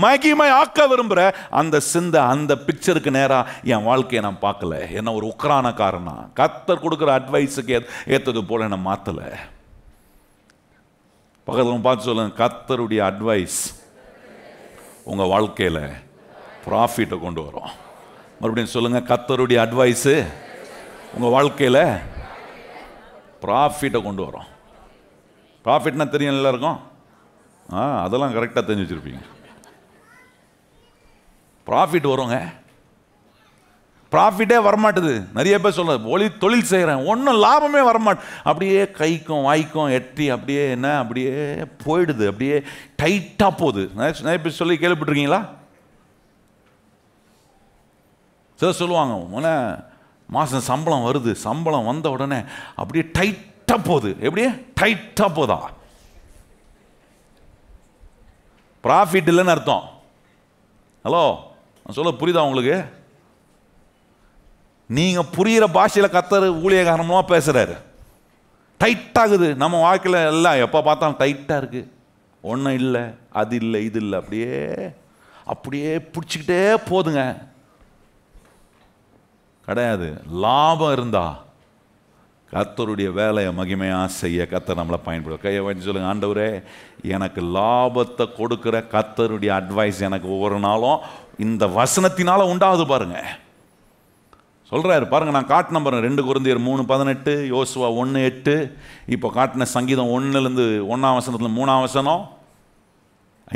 மகிமை ஆக்க விரும்புற அந்த சிந்தை, அந்த பிக்சருக்கு நேரா என் வாழ்க்கையை நான் பார்க்கல. என்ன ஒரு உக்ரானக்காரனா, கர்த்தர் கொடுக்குற அட்வைஸுக்கு ஏத்தது போல என்ன மாத்தல. பக்கத்துல பார்த்து சொல்லுங்க, கர்த்தருடைய அட்வைஸ் உங்க வாழ்க்கையில ப்ராஃபிட்டை கொண்டு வரும். மறுபடியும் சொல்லுங்க, கர்த்தருடைய அட்வைஸ் உங்க வாழ்க்கையில ப்ராஃபிட்டை கொண்டு வரும். ப்ராஃபிட்னா தெரியும் எல்லாருக்கும், அதெல்லாம் கரெக்டாக தெரிஞ்சு வச்சுருப்பீங்க. ப்ராஃபிட் வருங்க, ப்ராஃபிட்டே வரமாட்டுது. நிறைய பேர் சொல்ல தொழில் செய்கிறேன், ஒன்றும் லாபமே வரமாட்டு, அப்படியே கைக்கும் வாய்க்கும் எட்டி அப்படியே என்ன அப்படியே போயிடுது, அப்படியே டைட்டாக போகுது. நிறைய பேர் சொல்லி கேள்விப்பட்டிருக்கீங்களா? சில சொல்லுவாங்க, மாதம் சம்பளம் வருது, சம்பளம் வந்த உடனே அப்படியே டைட்டாக போகுது. எப்படியே டைட்டா போதா? ப்ராஃபிட் இல்லைன்னு அர்த்தம். ஹலோ, நான் சொல்ல புரியுதா உங்களுக்கு? நீங்க புரிகிற பாஷையில கர்த்தர் ஊழியக்காரமா பேசுறாரு. டைட் ஆகுது நம்ம வாழ்க்கையில, எல்லாம் எப்ப பார்த்தாலும் டைட்டா இருக்கு. ஒன்றும் இல்லை, அது இல்லை, இது இல்லை, அப்படியே அப்படியே பிடிச்சிக்கிட்டே போதுங்க. கிடையாது. லாபம் இருந்தா கர்த்தருடைய வேலையை மகிமையா செய்ய கர்த்தர் நம்மளை பயன்படுத்த. கையை வச்சு சொல்லுங்க, ஆண்டவரே எனக்கு லாபத்தை கொடுக்கிற கர்த்தருடைய அட்வைஸ் எனக்கு ஒவ்வொரு நாளும் இந்த வசனத்தினால உண்டாகுது பாருங்க. சொல்றாரு பாருங்க, நான் காட்டின பாருங்க, 2 கொரிந்தியர் 3:18, யோசுவா 1:8, இப்போ காட்டின சங்கீதம் 1லேருந்து 1ஆம் வசனத்துல 3ஆம் வசனம்.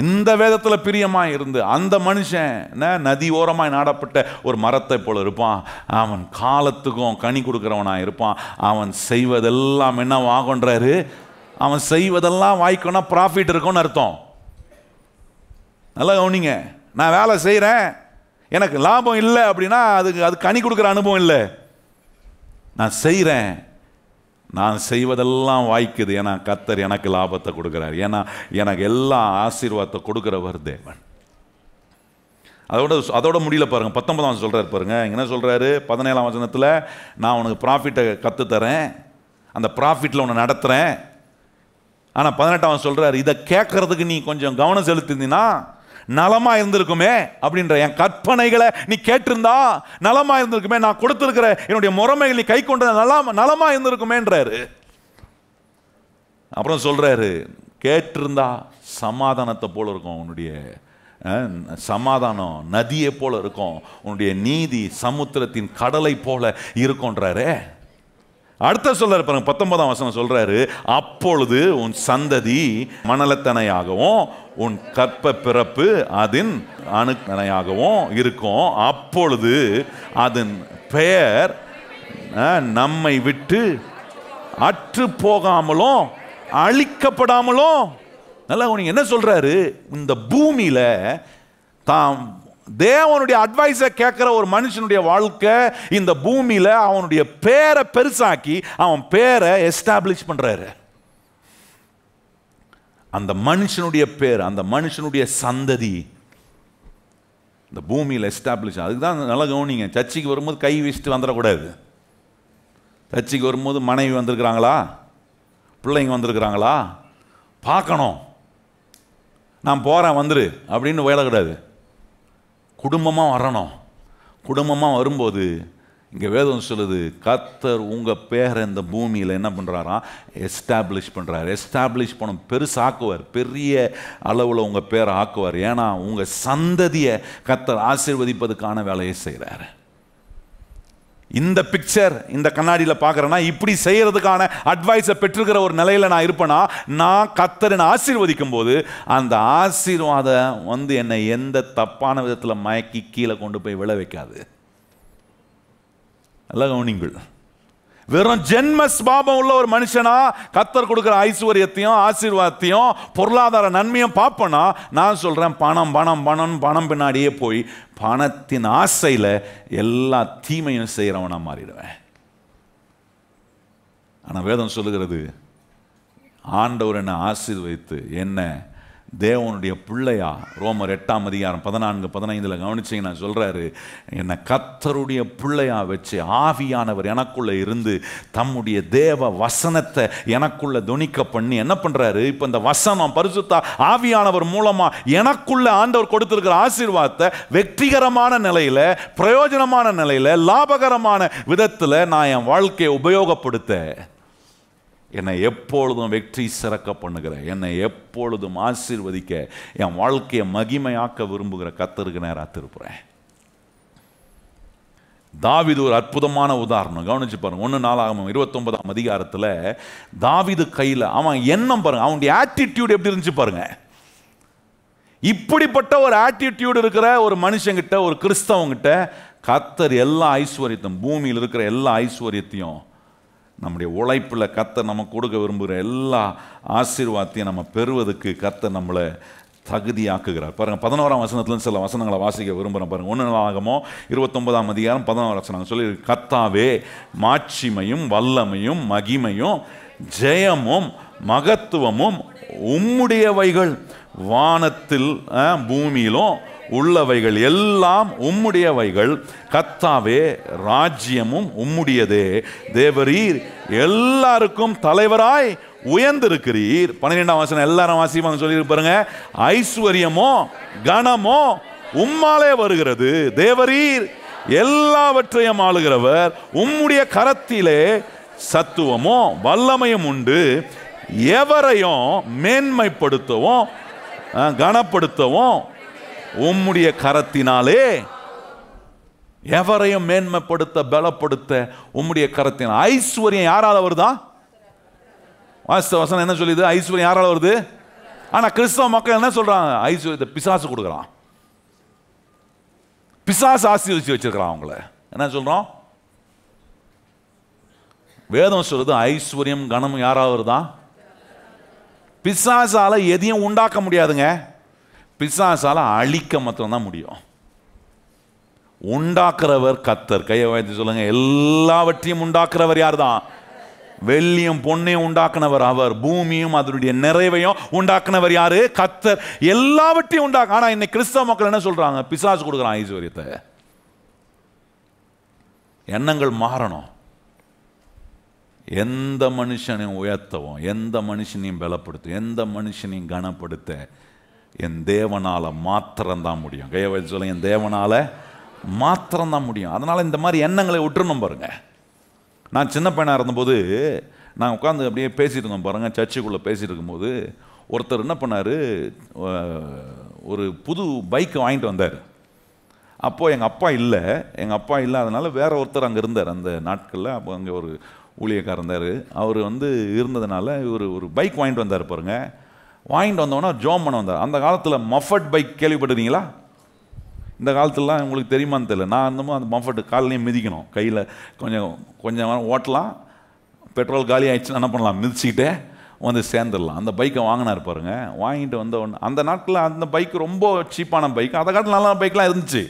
இந்த வேதத்தில் பிரியமாய் இருந்து அந்த மனுஷன் நதி ஓரமாய் நாடப்பட்ட ஒரு மரத்தை போல இருப்பான். அவன் காலத்துக்கும் கனி கொடுக்கிறவனாய் இருப்பான். அவன் செய்வதெல்லாம் என்ன வாங்கன்றாரு, அவன் செய்வதெல்லாம் வாய்க்கணும்னா ப்ராஃபிட் இருக்கும்னு அர்த்தம். நல்லா கவனிங்க, நான் வேலை செய்கிறேன், எனக்கு லாபம் இல்லை அப்படின்னா அது கனி கொடுக்குற அனுபவம் இல்லை. நான் செய்கிறேன், நான் செய்வதெல்லாம் வாய்க்குது. ஏன்னா கர்த்தர் எனக்கு லாபத்தை கொடுக்குறார். ஏன்னா எனக்கு எல்லா ஆசீர்வாதத்தை கொடுக்குறவர் தேவன். அதோட முடியல பாருங்க, 19ஆம் சொல்றாரு பாருங்க. என்ன சொல்றாரு 17ஆம் வசனத்தில், நான் உனக்கு ப்ராஃபிட்டை கற்றுத்தரேன், அந்த ப்ராஃபிட்டில் உன்னை நடத்துகிறேன். ஆனால் 18ஆம் சொல்றாரு, இதை கேட்கறதுக்கு நீ கொஞ்சம் கவனம் செலுத்தினா நலமா இருந்திருக்குமே அப்படின்ற, என் கற்பனைகளை நீ கேட்டிருந்தா நலமா இருந்திருக்குமே, நான் கொடுத்திருக்கிற என்னுடைய முறைமைகள் நீ கை கொண்ட நலமா இருந்திருக்குமேன்றாரு. அப்புறம் சொல்றாரு, கேட்டிருந்தா சமாதானத்தை போல இருக்கும் உன்னுடைய சமாதானம் நதியை போல இருக்கும், உன்னுடைய நீதி சமுத்திரத்தின் கடலை போல இருக்கும்ன்றாரே. அடுத்த சொல்றாரு பாருங்க, 19ஆம் வசனம் சொல்றாரு, அப்பொழுது உன் சந்ததி மணலத்தனையாகவும் உன் கற்ப பிறப்பு அதன் அணுத்தனையாகவும் இருக்கும். அப்பொழுது அதன் பெயர் நம்மை விட்டு அற்று போகாமலும் அழிக்கப்படாமலும். நல்லா நீங்க என்ன சொல்றாரு, இந்த பூமியில தாம் தேவனுடைய அட்வைஸை கேட்கிற ஒரு மனுஷனுடைய வாழ்க்கை இந்த பூமியில அவனுடைய பேரை பெருசாக்கி அவன் பேரை எஸ்டாப்ளிஷ் பண்றாரு. அந்த மனுஷனுடைய பேர், அந்த மனுஷனுடைய சந்ததி இந்த பூமியில் எஸ்டாப்ளிஷ். அதுக்கு தான் நல்லா கவனிங்க, சர்ச்சைக்கு வரும்போது கை வீசிட்டு வந்துடக்கூடாது. சர்ச்சைக்கு வரும்போது மனைவி வந்திருக்கிறாங்களா, பிள்ளைங்க வந்திருக்கிறாங்களா பார்க்கணும். நான் போகிறேன் வந்துரு அப்படின்னு வேலைக்கூடாது. குடும்பமாக வரணும். குடும்பமாக வரும்போது இங்கே வேதம் சொல்லுது, கர்த்தர் உங்கள் பேரை இந்த பூமியில் என்ன பண்ணுறாராம், எஸ்டாப்ளிஷ் பண்ணுறாரு. எஸ்டாப்ளிஷ் பண்ண பெருசாக்குவார், பெரிய அளவில் உங்கள் பேரை ஆக்குவார். ஏன்னா உங்கள் சந்ததியை கர்த்தர் ஆசீர்வதிப்பதுக்கான வேலையை செய்கிறார். இந்த பிக்சர் இந்த கண்ணாடியில் பார்க்குறேன்னா இப்படி செய்யறதுக்கான அட்வைஸை பெற்றிருக்கிற ஒரு நிலையில் நான் இருப்பேனா, நான் கர்த்தரை ஆசீர்வதிக்கும் போது அந்த ஆசீர்வாதம் என்னை எந்த தப்பான விதத்தில் மயக்கி கீழே கொண்டு போய் விழ வைக்காது. நல்ல கவனிங்கள். வெறும் ஜென்ம ஸ்பாபம் உள்ள ஒரு மனுஷனா கர்த்தர் கொடுக்குற ஐஸ்வர்யத்தையும் ஆசீர்வாதத்தையும் பொருளாதார நன்மையும் பார்ப்பனா, நான் சொல்றேன் பணம் பணம் பணம் பணம் பின்னாடியே போய் பணத்தின் ஆசையில் எல்லா தீமையும் செய்கிறவனா மாறிடுவேன். ஆனால் வேதம் சொல்லுகிறது, ஆண்டவர் என்னை ஆசீர்வதித்து என்ன தேவனுடைய பிள்ளையா, ரோமர் 8ஆம் அதிகாரம் 14-15 கவனிச்சிங்கன்னா சொல்றாரு, என்னை கர்த்தருடைய பிள்ளையா வச்சு ஆவியானவர் எனக்குள்ள இருந்து தம்முடைய தேவ வசனத்தை எனக்குள்ள துணிக்க பண்ணி என்ன பண்றாரு, இப்போ இந்த வசனம் பரிசுத்த ஆவியானவர் மூலமா எனக்குள்ள ஆண்டவர் கொடுத்திருக்கிற ஆசீர்வாதத்தை வெற்றிகரமான நிலையில, பிரயோஜனமான நிலையில, லாபகரமான விதத்தில் நான் என் வாழ்க்கையை உபயோகப்படுத்த, என்னை எப்பொழுதும் வெற்றி சிறக்க பண்ணுகிற, என்னை எப்பொழுதும் ஆசீர்வதிக்க, என் வாழ்க்கையை மகிமையாக்க விரும்புகிற கர்த்தருக்கு நேராக திருப்புறேன். தாவீது ஒரு அற்புதமான உதாரணம். கவனிச்சு பாருங்க, 1 நாளாகமம் 29ஆம் அதிகாரத்தில் தாவீது கையில் அவன் எண்ணம் பாருங்க, அவனுடைய ஆட்டிடியூட் எப்படி இருந்துச்சு பாருங்க. இப்படிப்பட்ட ஒரு ஆட்டிடியூட் இருக்கிற ஒரு மனுஷங்கிட்ட, ஒரு கிறிஸ்தவங்கிட்ட கர்த்தர் எல்லா ஐஸ்வர்யத்தையும், பூமியில் இருக்கிற எல்லா ஐஸ்வர்யத்தையும், நம்முடைய உழைப்பில் கர்த்தர் நம்ம கொடுக்க விரும்புகிற எல்லா ஆசீர்வாதத்தையும் நம்ம பெறுவதற்கு கர்த்தர் நம்மளை தகுதியாக்குகிறார். பாருங்கள், 11ஆம் வசனத்துலேருந்து சில வசனங்களை வாசிக்க விரும்புகிறேன் பாருங்கள். 1 நாளாகமம் 29ஆம் அதிகாரம் 11ஆம் வசனம் சொல்லி, கர்த்தாவே மாட்சிமையும் வல்லமையும் மகிமையும் ஜெயமும் மகத்துவமும் உம்முடையவைகள், வானத்தில் பூமியிலும் உள்ளவைகள் எல்லாம் உம்முடையவைகள். கர்த்தாவே ராஜ்யமும் உம்முடையதே, தேவரீர் எல்லாருக்கும் தலைவராய் உயர்ந்திருக்கிறீர். 12ஆம் வசனம் எல்லாரும் வாசிப்பாங்க சொல்லி பாருங்க, ஐஸ்வர்யமோ கனமோ உம்மாலே வருகிறது, தேவரீர் எல்லாவற்றையும் ஆளுகிறவர், உம்முடைய கரத்திலே சத்துவமோ வல்லமையும் உண்டு, எவரையும் மேன்மைப்படுத்தவும் கனப்படுத்தவும் உம்முடைய கரத்தினாலே, எவரையும் மேன்மைப்படுத்த பலப்படுத்த உம்முடைய கரத்தினால். ஐஸ்வர்யம் யாரால வருதா? வசனம் என்ன சொல்லுது? ஐஸ்வர்யம் யாரால வருது? ஆனா கிறிஸ்தவ மக்கள் என்ன சொல்றாங்க? ஐஸ்வர்யத்தை பிசாசு கொடுக்குறான், பிசாசு ஆசீர்வதிச்சு வச்சிருக்கிறான் அவங்கள. என்ன சொல்றோம்? வேதம் சொல்லுது ஐஸ்வர்யம் கனமும் யாரால வருதா? பிசாசால எதையும் உண்டாக்க முடியாதுங்க, பிசாசால அழிக்க மாத்திரம்தான் முடியும். உண்டாக்குறவர் கர்த்தர். கையை வைத்து சொல்லுங்க, எல்லாவற்றையும் உண்டாக்குறவர் யார் தான்? வெள்ளியும் பொன்னையும் உண்டாக்குனவர் அவர், பூமியும் அதனுடைய நிறைவையும் உண்டாக்குனவர் யாரு? கர்த்தர். எல்லாவற்றையும் உண்டாக்க. ஆனா இன்னைக்கு கிறிஸ்தவ மக்கள் என்ன சொல்றாங்க? பிசாசு கொடுக்குறான் ஐஸ்வர்யத்தை. எண்ணங்கள் மாறணும். எந்த மனுஷனையும் உயர்த்தவும், எந்த மனுஷனையும் பலப்படுத்த, எந்த மனுஷனையும் கனப்படுத்த என் தேவனால மாத்திரம்தான் முடியும். கையை வைத்து சொல்லுங்க, என் தேவனால மாத்திரம்தான் முடியும். அதனால இந்த மாதிரி எண்ணங்களை விட்டுறணும் பாருங்க. நான் சின்ன பையனாக இருந்தபோது நான் உட்காந்து அப்படியே பேசிட்டு இருந்தோம் பாருங்க, சர்ச்சுக்குள்ளே பேசிட்டு இருக்கும்போது ஒருத்தர் என்ன பண்ணார், ஒரு புது பைக்கை வாங்கிட்டு வந்தார். அப்போது எங்கள் அப்பா இல்லை, அதனால் வேற ஒருத்தர் அங்கே இருந்தார் அந்த நாட்களில். அப்போ அங்கே ஒரு ஊழியக்காரர் இருந்தார். அவர் இருந்ததுனால இவர் ஒரு பைக் வாங்கிட்டு வந்தார் பாருங்க. வாங்கிட்டு வந்தோன்னா ஜோம் பண்ண வந்தார். அந்த காலத்தில் மஃபட் பைக் கேள்விப்பட்டிருக்கீங்களா? இந்த காலத்துலலாம் உங்களுக்கு தெரியுமான்னு தெரியல. நான் இருந்தமோ அந்த மஃபட்டு காலையும் மிதிக்கணும், கையில் கொஞ்சம் நேரம் ஓட்டலாம், பெட்ரோல் காலி ஆகிடுச்சுன்னா என்ன பண்ணலாம், மிதிச்சுக்கிட்டே சேர்ந்துடலாம். அந்த பைக்கை வாங்கினார் பாருங்க. வாங்கிட்டு வந்த ஒன்று அந்த நாட்டில் அந்த பைக் ரொம்ப சீப்பான பைக், அதை காட்டில் நல்ல பைக்லாம் இருந்துச்சு.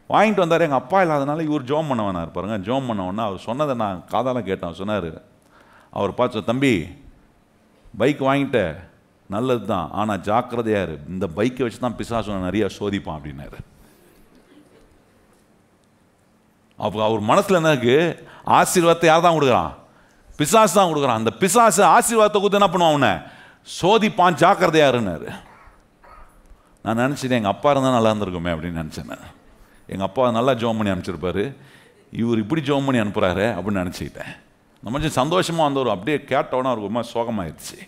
வாங்கிட்டு வந்தார். எங்கள் அப்பா இல்லாதனால இவர் ஜோம் பண்ண வேணார் பாருங்க. ஜோம் பண்ண அவர் சொன்னதை நான் காதால் கேட்டேன். சொன்னார், அவர் பார்த்து, தம்பி பைக் வாங்கிட்ட நல்லது தான், ஆனால் ஜாக்கிரதையாரு, இந்த பைக்கை வச்சு தான் பிசாசு நிறையா சோதிப்பான் அப்படின்னாரு. அப்போ அவர் மனசில் என்ன இருக்கு, ஆசீர்வாதத்தை யார் தான் கொடுக்குறான், பிசாசு தான் கொடுக்குறான். அந்த பிசாசு ஆசீர்வாதத்தை கொடுத்து என்ன பண்ணுவான், அவனை சோதிப்பான், ஜாக்கிரதையாருன்னாரு. நான் நினச்சிட்டேன் எங்கள் அப்பா இருந்தால் நல்லா இருந்திருக்குமே அப்படின்னு நினச்சேன். எங்கள் அப்பா நல்லா ஜோம் பண்ணி அனுப்பிச்சிருப்பாரு, இவர் இப்படி ஜோம் பண்ணி அனுப்புகிறாரு அப்படின்னு நினச்சிக்கிட்டேன். நம்ம கொஞ்சம் சந்தோஷமாக வந்தவர் அப்படியே கேட்டோன்னா அவருக்கு ரொம்ப சோகமாயிடுச்சு.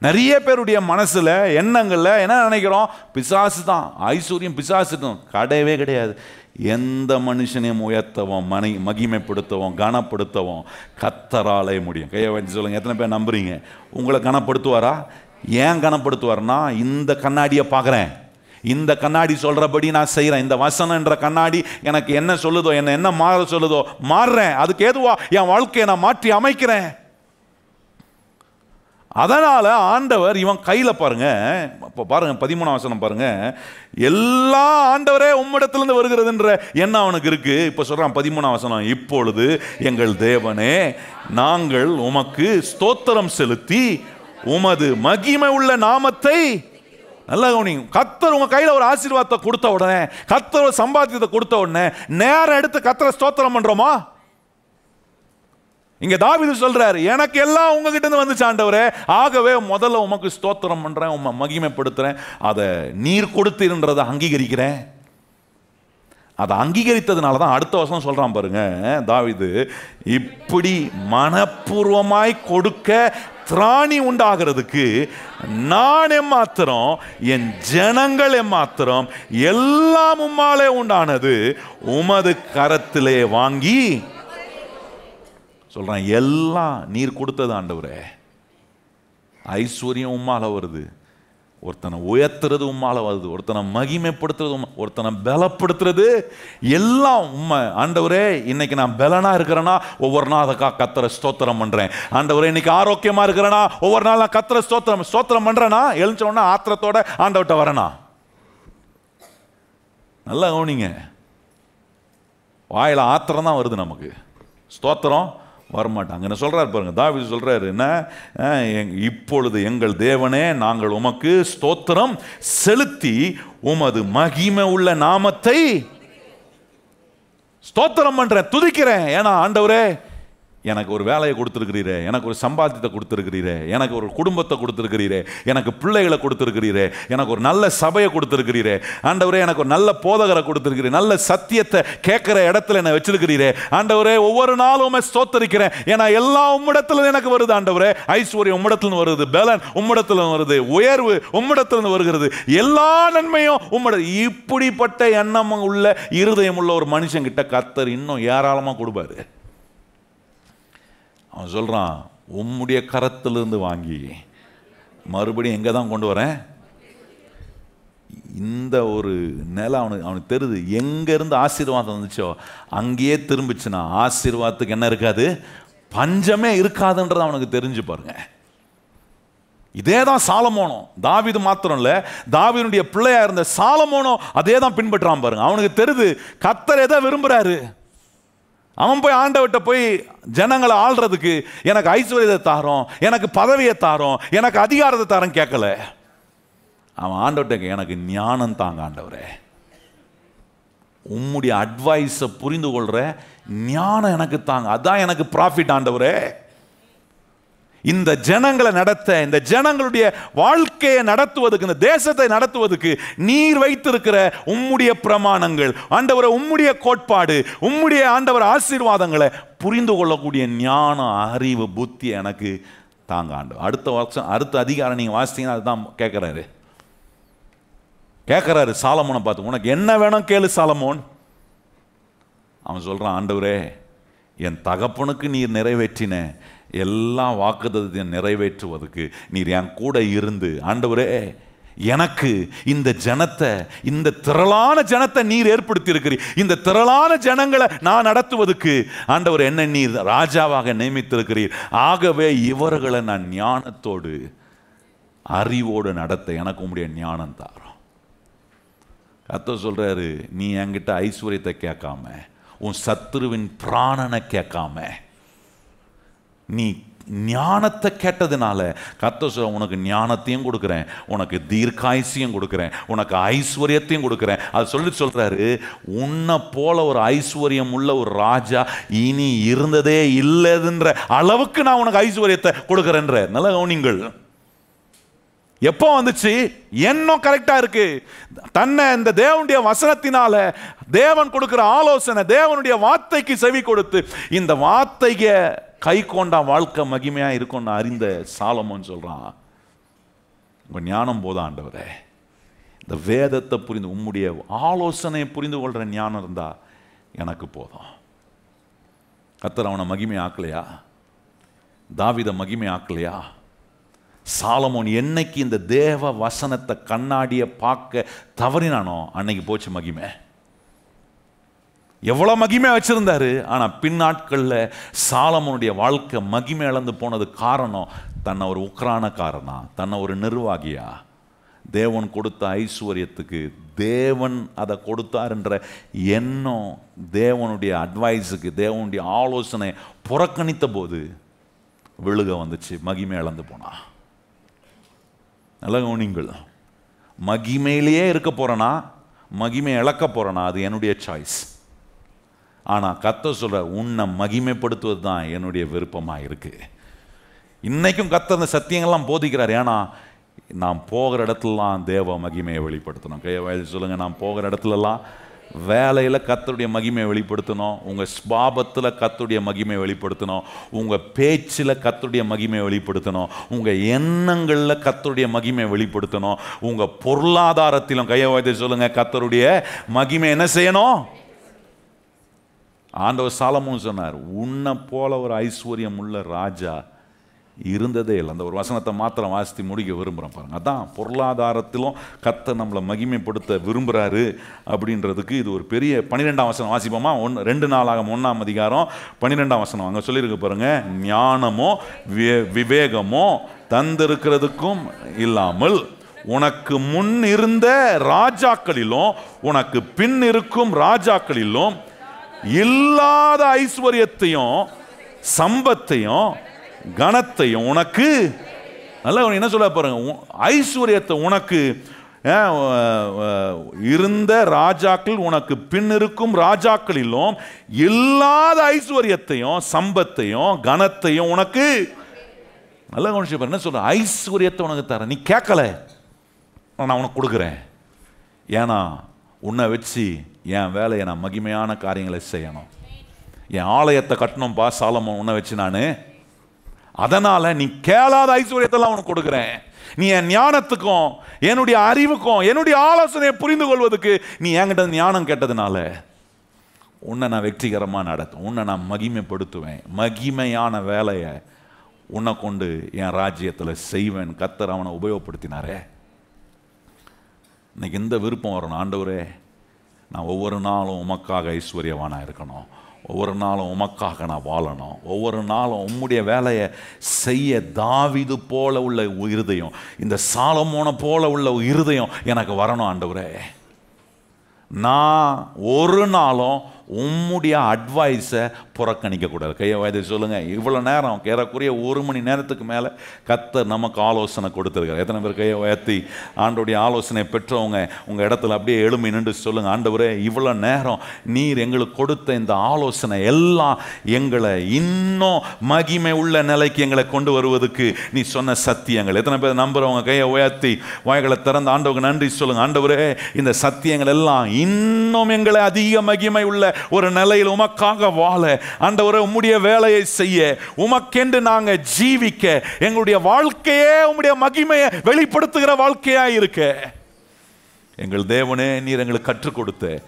நிறைய பேருடைய மனசில் எண்ணங்களில் என்ன நினைக்கிறோம், பிசாசு தான், ஐஸ்வர்யம் பிசாசு தான். கிடையவே கிடையாது. எந்த மனுஷனையும் உயர்த்தவும் மகிமைப்படுத்தவும் கனப்படுத்தவும் கர்த்தராலே முடியும். கையை வச்சு சொல்லுங்க, எத்தனை பேர் நம்புறீங்க உங்களை கனப்படுத்துவாரா? ஏன் கனப்படுத்துவார்னா, இந்த கண்ணாடியை பார்க்குறேன், இந்த கண்ணாடி சொல்கிறபடி நான் செய்கிறேன், இந்த வசனம் என்ற கண்ணாடி எனக்கு என்ன சொல்லுதோ, என்ன மாற சொல்லுதோ மாறுறேன், அதுக்கு ஏதுவா என் வாழ்க்கையை நான் மாற்றி அமைக்கிறேன். அதனால் ஆண்டவர் இவன் கையில் பாருங்க, இப்போ பாருங்க 13ஆம் வசனம் பாருங்க, எல்லா ஆண்டவரே உம்மிடத்திலிருந்து வருகிறதுன்ற எண்ணம் அவனுக்கு இருக்கு. இப்போ சொல்றான் 13ஆம் வசனம், இப்பொழுது எங்கள் தேவனே நாங்கள் உமக்கு ஸ்தோத்திரம் செலுத்தி உமது மகிமை உள்ள நாமத்தை, நல்லா கவனிங்க, கர்த்தர் உங்க கையில் ஒரு ஆசீர்வாதத்தை கொடுத்த உடனே, கர்த்தர் ஒரு சம்பாத்தியத்தை கொடுத்த உடனே நேரம் எடுத்து கர்த்தரை ஸ்தோத்திரம் பண்றோமா? இங்க தாவீது சொல்றாரு, எனக்கு எல்லாம் உங்ககிட்ட இருந்து வந்துச்சு ஆண்டவரே, ஆகவே முதல்ல உமக்கு ஸ்தோத்திரம் பண்றேன், உம்மை மகிமைப்படுத்துறேன், அதை நீர் கொடுத்தீர்ன்றதை அங்கீகரிக்கிறேன். அதை அங்கீகரித்ததுனால தான் அடுத்த வசனம் சொல்றான் பாருங்க தாவீது, இப்படி மனப்பூர்வமாய் கொடுக்க திராணி உண்டாகிறதுக்கு நான் எம்மாத்திரம், என் ஜனங்கள் எம்மாத்திரம், எல்லாம் உம்மாலே உண்டானது, உமது கரத்திலே வாங்கி சொல்றான், எல்லாம் நீர் கொடுத்தது ஆண்டவரே. ஐஸ்வர்யம் உம்மால வருது, ஒருத்தனை உயர்த்துறது உம்மால வருது, ஒருத்தனை மகிமைப்படுத்துறது, ஒருத்தனை பலப்படுத்துறது எல்லாம் உண்மை. ஆண்டவரே இன்னைக்கு நான் பலனா இருக்கிறேன்னா ஒவ்வொரு நாள் அதை கர்த்தரை ஸ்தோத்திரம் பண்றேன். ஆண்டவரே இன்னைக்கு ஆரோக்கியமா இருக்கிறேன்னா ஒவ்வொரு நாள் நான் கர்த்தரை ஸ்தோத்திரம் பண்றேன்னா, எழுந்தோன்னா ஆத்திரத்தோட ஆண்டவர்கிட்ட வரேனா? நல்லா கவனிங்க, வாயில ஆத்திரம் தான் வருது, நமக்கு ஸ்தோத்திரம் வரமாட்டாங்க. என்ன சொல்றாரு பாருங்க, தாவீது சொல்றாரு என்ன, இப்பொழுது எங்கள் தேவனே நாங்கள் உமக்கு ஸ்தோத்திரம் செலுத்தி உமது மகிமை உள்ள நாமத்தை ஸ்தோத்திரம் பண்றேன், துதிக்கிறேன். ஏன்னா ஆண்டவரே எனக்கு ஒரு வேலையை கொடுத்துருக்கிறீரே, எனக்கு ஒரு சம்பாத்தியத்தை கொடுத்துருக்கிறீரே, எனக்கு ஒரு குடும்பத்தை கொடுத்துருக்கிறீரே, எனக்கு பிள்ளைகளை கொடுத்துருக்கிறீரே, எனக்கு ஒரு நல்ல சபையை கொடுத்துருக்கிறீரே, ஆண்டவரே எனக்கு ஒரு நல்ல போதகரை கொடுத்துருக்கிறீர், நல்ல சத்தியத்தை கேட்கிற இடத்துல என்ன வச்சிருக்கிறீரே, ஆண்டவரே ஒவ்வொரு நாளும் ஸ்தோத்தரிக்கிறேன். ஏன்னா எல்லாம் உம்மிடத்துல எனக்கு வருது ஆண்டவரே, ஐஸ்வர்யம் உம்மிடத்துல வருது, பலன் உம்மிடத்துல வருது, உயர்வு உம்மிடத்துல வருகிறது, எல்லா நன்மையும் உம்மிட. இப்படிப்பட்ட எண்ணம் உள்ள இருதயம் உள்ள ஒரு மனுஷன் கிட்ட கர்த்தர் இன்னும் ஏராளமா கொடுப்பாரு. அவன் சொல்றான், உம்முடைய கரத்திலிருந்து வாங்கி மறுபடியும் எங்கே தான் கொண்டு வரேன்? இந்த ஒரு நிலை அவனுக்கு தெரியுது. எங்கேருந்து ஆசீர்வாதம் வந்துச்சோ அங்கேயே திரும்பிச்சுன்னா ஆசீர்வாதத்துக்கு என்ன இருக்காது, பஞ்சமே இருக்காதுன்றது அவனுக்கு தெரிஞ்சு பாருங்க. இதே தான் சாலமோனும், தாவீது மாத்திரம் இல்லை, தாவீதுடைய பிள்ளையா இருந்த சாலமோனும் அதே தான் பின்பற்றான் பாருங்க. அவனுக்கு தெரியுது கர்த்தர் எதை விரும்புறாரு. அவன் போய் ஆண்டவர்கிட்ட போய் ஜனங்களை ஆள்றதுக்கு எனக்கு ஐஸ்வர்யத்தை தாரோம், எனக்கு பதவியை தாரோம், எனக்கு அதிகாரத்தை தாரோம் கேட்கல. அவன் ஆண்டவர்கிட்ட எனக்கு ஞானம் தாங்க ஆண்டவரே, உம்முடைய அட்வைஸை புரிந்து கொள்ற ஞானம் எனக்கு தாங்க, அதான் எனக்கு ப்ராஃபிட் ஆண்டவரே. இந்த ஜனங்களை நடத்த, இந்த ஜனங்களுடைய வாழ்க்கையை நடத்துவதற்கு, இந்த தேசத்தை நடத்துவதற்கு நீர் வைத்திருக்கிற உம்முடைய பிரமாணங்கள் ஆண்டவரை, உம்முடைய கோட்பாடு, உம்முடைய ஆண்டவர் ஆசீர்வாதங்களை புரிந்து கொள்ளக்கூடிய ஞானம், அறிவு, புத்தி எனக்கு தாங்க ஆண்டவர். அடுத்த வருஷம் அடுத்த அதிகாரம் நீங்க வாசித்தீங்கன்னா அதுதான் கேட்கிறாரு. கேட்குறாரு சாலமோனை பார்த்து, உனக்கு என்ன வேணும் கேளு சாலமோன். அவன் சொல்கிறான், ஆண்டவரே, என் தகப்பனுக்கு நீர் நிறைவேற்றின எல்லா வாக்குத்தத்தத்தையும் நிறைவேற்றுவதற்கு நீர் என் கூட இருந்து, ஆண்டவரே எனக்கு இந்த ஜனத்தை, இந்த திரளான ஜனத்தை நீர் ஏற்படுத்தி இருக்கிறீர், இந்த திரளான ஜனங்களை நான் நடத்துவதற்கு ஆண்டவர் என்ன நீர் ராஜாவாக நியமித்திருக்கிறீர். ஆகவே இவர்களை நான் ஞானத்தோடு அறிவோடு நடத்த எனக்கு உம்முடைய ஞானம் தாரும். கர்த்தர் சொல்றாரு, நீ என்கிட்ட ஐஸ்வர்யத்தை கேட்காம, உன் சத்துருவின் பிராணனை கேட்காம, நீ ஞானத்தை கேட்டதுனால கர்த்தர் சொல்ற, உனக்கு ஞானத்தையும் கொடுக்குறேன், உனக்கு தீர்க்காயுசையும் கொடுக்குறேன், உனக்கு ஐஸ்வர்யத்தையும் கொடுக்குறேன். அது சொல்லி சொல்றாரு, உன்னை போல ஒரு ஐஸ்வர்யம் உள்ள ஒரு ராஜா இனி இருந்ததே இல்லைன்ற அளவுக்கு நான் உனக்கு ஐஸ்வர்யத்தை கொடுக்குறேன்ற. நல்ல கவனிங்கள். எப்போ வந்துச்சு? எண்ணம் கரெக்டா இருக்கு. தன்னை இந்த தேவனுடைய வசனத்தினால, தேவன் கொடுக்கிற ஆலோசனை, தேவனுடைய வார்த்தைக்கு செவி கொடுத்து இந்த வார்த்தைக்கு கை கொண்டா வாழ்க்கை மகிமையா இருக்கும்னு அறிந்த சாலமோன் சொல்றான், உங்க ஞானம் போதும் ஆண்டவரே, இந்த வேதத்தை புரிந்து உம்முடைய ஆலோசனையை புரிந்து கொள்ற ஞானம் இருந்தா எனக்கு போதும். கர்த்தர் அவனை மகிமை ஆக்கலையா? தாவீதை மகிமை ஆக்கலையா? சாலமோன் என்னைக்கு இந்த தேவ வசனத்தை கண்ணாடியை பார்க்க தவறினானோ அன்னைக்கு போச்சு மகிமை. எவ்வளோ மகிமை வச்சிருந்தாரு, ஆனால் பின்னாட்களில் சாலமோனுடைய வாழ்க்கை மகிமை இழந்து போனது காரணம், தன்னை ஒரு உக்ரானக்காரனா, தன்னை ஒரு நிர்வாகியா, தேவன் கொடுத்த ஐஸ்வர்யத்துக்கு தேவன் அதை கொடுத்தாருன்ற எண்ணம், தேவனுடைய அட்வைஸுக்கு, தேவனுடைய ஆலோசனை புறக்கணித்த போது விழுக வந்துச்சு, மகிமை இழந்து போனா. நல்ல கவனிங்கள். மகிமையிலேயே இருக்க போறேனா, மகிமை இழக்க போறேனா, அது என்னுடைய சாய்ஸ். ஆனால் கர்த்தர் சொல்ற, உன்னை மகிமைப்படுத்துவது தான் என்னுடைய விருப்பமாக இருக்கு. இன்னைக்கும் கர்த்தர் அந்த சத்தியங்கள்லாம் போதிக்கிறார். ஏன்னா நாம் போகிற இடத்துலலாம் தேவ மகிமையை வெளிப்படுத்தணும். கையை சொல்லுங்க, நான் போகிற இடத்துலலாம் வேலையில் கர்த்தருடைய மகிமையை வெளிப்படுத்தணும், உங்கள் ஸ்பாபத்தில் கர்த்தருடைய மகிமையை வெளிப்படுத்தணும், உங்கள் பேச்சில் கர்த்தருடைய மகிமையை வெளிப்படுத்தணும், உங்கள் எண்ணங்களில் கர்த்தருடைய மகிமையை வெளிப்படுத்தணும், உங்கள் பொருளாதாரத்திலும் கையை வைத்து சொல்லுங்க, கர்த்தருடைய மகிமை என்ன செய்யணும்? ஆண்டவர் சாலமோன் சொன்னார், உன்னை போல ஒரு ஐஸ்வர்யம் உள்ள ராஜா இருந்ததே இல்லை. அந்த ஒரு வசனத்தை மாத்திரம் வாசித்து முடிக்க விரும்புகிறேன் பாருங்க. அதான் பொருளாதாரத்திலும் கர்த்தர் நம்மளை மகிமைப்படுத்த விரும்புகிறாரு அப்படின்றதுக்கு இது ஒரு பெரிய 12ஆம் வசனம் வாசிப்போமா? 2 நாளாகமம் 1ஆம் அதிகாரம் 12ஆம் வசனம் அங்கே சொல்லியிருக்கு பாருங்க. ஞானமோ விவேகமோ தந்திருக்கிறதுக்கும் இல்லாமல் உனக்கு முன் இருந்த ராஜாக்களிலும் உனக்கு பின் இருக்கும் ராஜாக்களிலும் இல்லாத ஐஸ்வர்யத்தையும் சம்பத்தையும் கனத்தையும் உனக்கு, நல்லா என்ன சொல்ல பாருங்க, ஐஸ்வர்யத்தை உனக்கு இருந்த ராஜாக்கள் உனக்கு பின் இருக்கும் ராஜாக்களிலும் இல்லாத ஐஸ்வர்யத்தையும் சம்பத்தையும் கனத்தையும் உனக்கு, நல்லா கவனிச்சு பாருங்க, என்ன சொல்ற, ஐஸ்வர்யத்தை உனக்கு தரேன், நீ கேட்கல, நான் உனக்கு கொடுக்குறேன். ஏன்னா உன்னை வச்சு என் வேலையை நான் மகிமையான காரியங்களை செய்யணும். என் ஆலயத்தை கட்டணும்பா சாலமோன், உன்னை வச்சு நான், அதனால நீ கேளாத ஐஸ்வர்யத்தெல்லாம் உனக்கு கொடுக்குறேன். நீ என் ஞானத்துக்கும் என்னுடைய அறிவுக்கும் என்னுடைய ஆலோசனையை புரிந்து கொள்வதற்கு நீ என்கிட்ட ஞானம் கேட்டதுனால உன்னை நான் வெற்றிகரமாக நடத்தும், உன்னை நான் மகிமைப்படுத்துவேன், மகிமையான வேலையை உன்னை கொண்டு என் ராஜ்யத்தில் செய்வேன். கர்த்தர் அவனை உபயோகப்படுத்தினாரே. இன்னைக்கு இந்த விருப்பம் வரணும், ஆண்டவரே நான் ஒவ்வொரு நாளும் உமக்காக ஐஸ்வர்யவானாக இருக்கணும், ஒவ்வொரு நாளும் உமக்காக நான் வாழணும், ஒவ்வொரு நாளும் உம்முடைய வேலையை செய்ய தாவீது போல உள்ள இருதயம், இந்த சாலமோனை போல உள்ள இருதயம் எனக்கு வரணும் ஆண்டவரே. நான் ஒரு நாளும் உம்முடைய அட்வைஸை புறக்கணிக்கக்கூடாது. கையை வயது சொல்லுங்க. இவ்வளோ நேரம் ஏறக்குறைய 1 மணி நேரத்துக்கு மேலே கர்த்தர் நமக்கு ஆலோசனை கொடுத்துருக்காரு. எத்தனை பேர் கையை உயர்த்தி ஆண்டோடைய ஆலோசனை பெற்றவங்க உங்கள் இடத்துல அப்படியே எழும்பி நின்று சொல்லுங்கள், ஆண்டவரே இவ்வளோ நேரம் நீர் எங்களுக்கு கொடுத்த இந்த ஆலோசனை எல்லாம் எங்களை இன்னும் மகிமை உள்ள நிலைக்கு எங்களை கொண்டு வருவதற்கு நீ சொன்ன சத்தியங்கள். எத்தனை பேர் நம்புறவங்க கையை உயர்த்தி வாய்களை திறந்து ஆண்டவங்க நன்றி சொல்லுங்கள். ஆண்டவரே இந்த சத்தியங்கள் எல்லாம் இன்னும் எங்களை அதிக மகிமை உள்ள ஒரு நிலையில் உமக்காக வாழ, ஆண்டவரே உம்முடைய வேலையை செய்ய, உமக்கென்று நாங்க ஜீவிக்க, எங்களுடைய வாழ்க்கையே உம்முடைய மகிமையை வெளிப்படுத்துகிற வாழ்க்கையா இருக்க எங்கள் தேவனே, நீர் எங்களுக்கு கற்றுக் கொடுத்த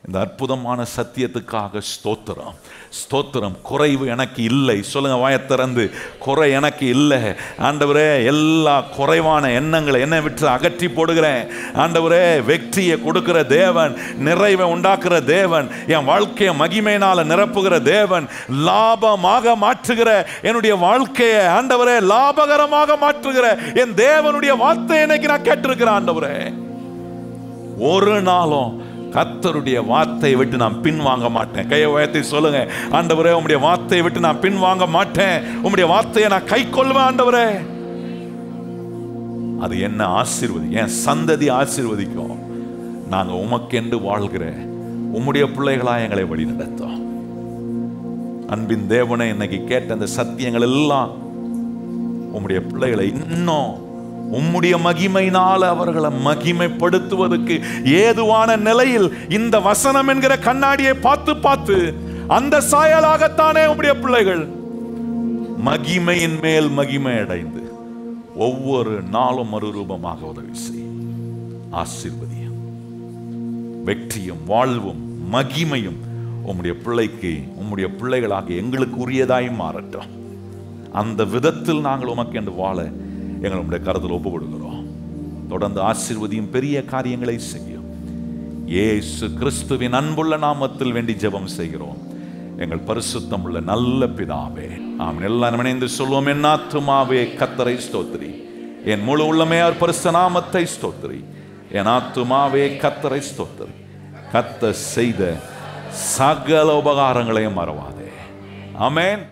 இந்த அற்புதமான சத்தியத்துக்காக ஸ்தோத்திரம், ஸ்தோத்திரம். குறைவு எனக்கு இல்லை. சொல்லுங்க வாயைத் திறந்து, குறை எனக்கு இல்லை ஆண்டவரே. எல்லா குறைவான எண்ணங்களை என்னை விட்டு அகற்றி போடுகிறேன் ஆண்டவரே. வெற்றியை கொடுக்கிற தேவன், நிறைவை உண்டாக்குற தேவன், என் வாழ்க்கையை மகிமையினால நிரப்புகிற தேவன், லாபமாக மாற்றுகிற என்னுடைய வாழ்க்கையை ஆண்டவரே லாபகரமாக மாற்றுகிற என் தேவனுடைய வார்த்தை இன்னைக்கு நான் கேட்டிருக்கிறேன் ஆண்டவரே. ஒரு நாளும் கர்த்தருடைய வார்த்தையை விட்டு நான் பின் வாங்க மாட்டேன். கையை உயர்த்தி சொல்லுங்க, ஆண்டவரே உம்முடைய வார்த்தையை விட்டு நான் பின் வாங்க மாட்டேன். உம்முடைய வார்த்தையை நான் கை கொள்வேன் ஆண்டவரே. அது என்ன ஆசீர்வதி, என் சந்ததி ஆசீர்வதிக்கும். நாங்க உமக்கென்று வாழ்கிற உம்முடைய பிள்ளைகளா எங்களை வழி நடத்தும். அன்பின் தேவனை, இன்னைக்கு கேட்ட அந்த சத்தியங்கள் எல்லாம் உம்முடைய பிள்ளைகளை இன்னும் உம்முடைய மகிமையினால் அவர்களை மகிமைப்படுத்துவதற்கு ஏதுவான நிலையில் இந்த வசனம் என்கிற கண்ணாடியை பார்த்து பார்த்து அந்த சாயலாகத்தானே உம்முடைய பிள்ளைகள் மகிமையின் மேல் மகிமை அடைந்து ஒவ்வொரு நாளும் மறுரூபமாக உதவி செய். ஆசீர்வதியும், வெற்றியும் வாழ்வும் மகிமையும் உம்முடைய பிள்ளைக்கு, உம்முடைய பிள்ளைகளாக எங்களுக்கு உரியதாய் மாறட்டும். அந்த விதத்தில் நாங்கள் உமக்கு என்று வாழ எங்கள் உம்முடைய கரத்தில் ஒப்பு கொடுக்கிறோம். தொடர்ந்து ஆசீர்வதியும், பெரிய காரியங்களை செய்யும். இயேசு கிறிஸ்துவின் அன்புள்ள நாமத்தில் வேண்டி ஜெபம் செய்கிறோம் எங்கள் பரிசுத்தம் உள்ள நல்ல பிதாவே, ஆமென். எல்லாரும் இணைந்து சொல்வோம், என் ஆத்துமாவே கர்த்தரை ஸ்தோத்திரி, என் முழு உள்ளமே அவர் பரிசுத்த நாமத்தை ஸ்தோத்திரி. என் ஆத்துமாவே கர்த்தரை ஸ்தோத்திரி, கர்த்தர் செய்த சகல உபகாரங்களையும் மறவாதே. ஆமென்.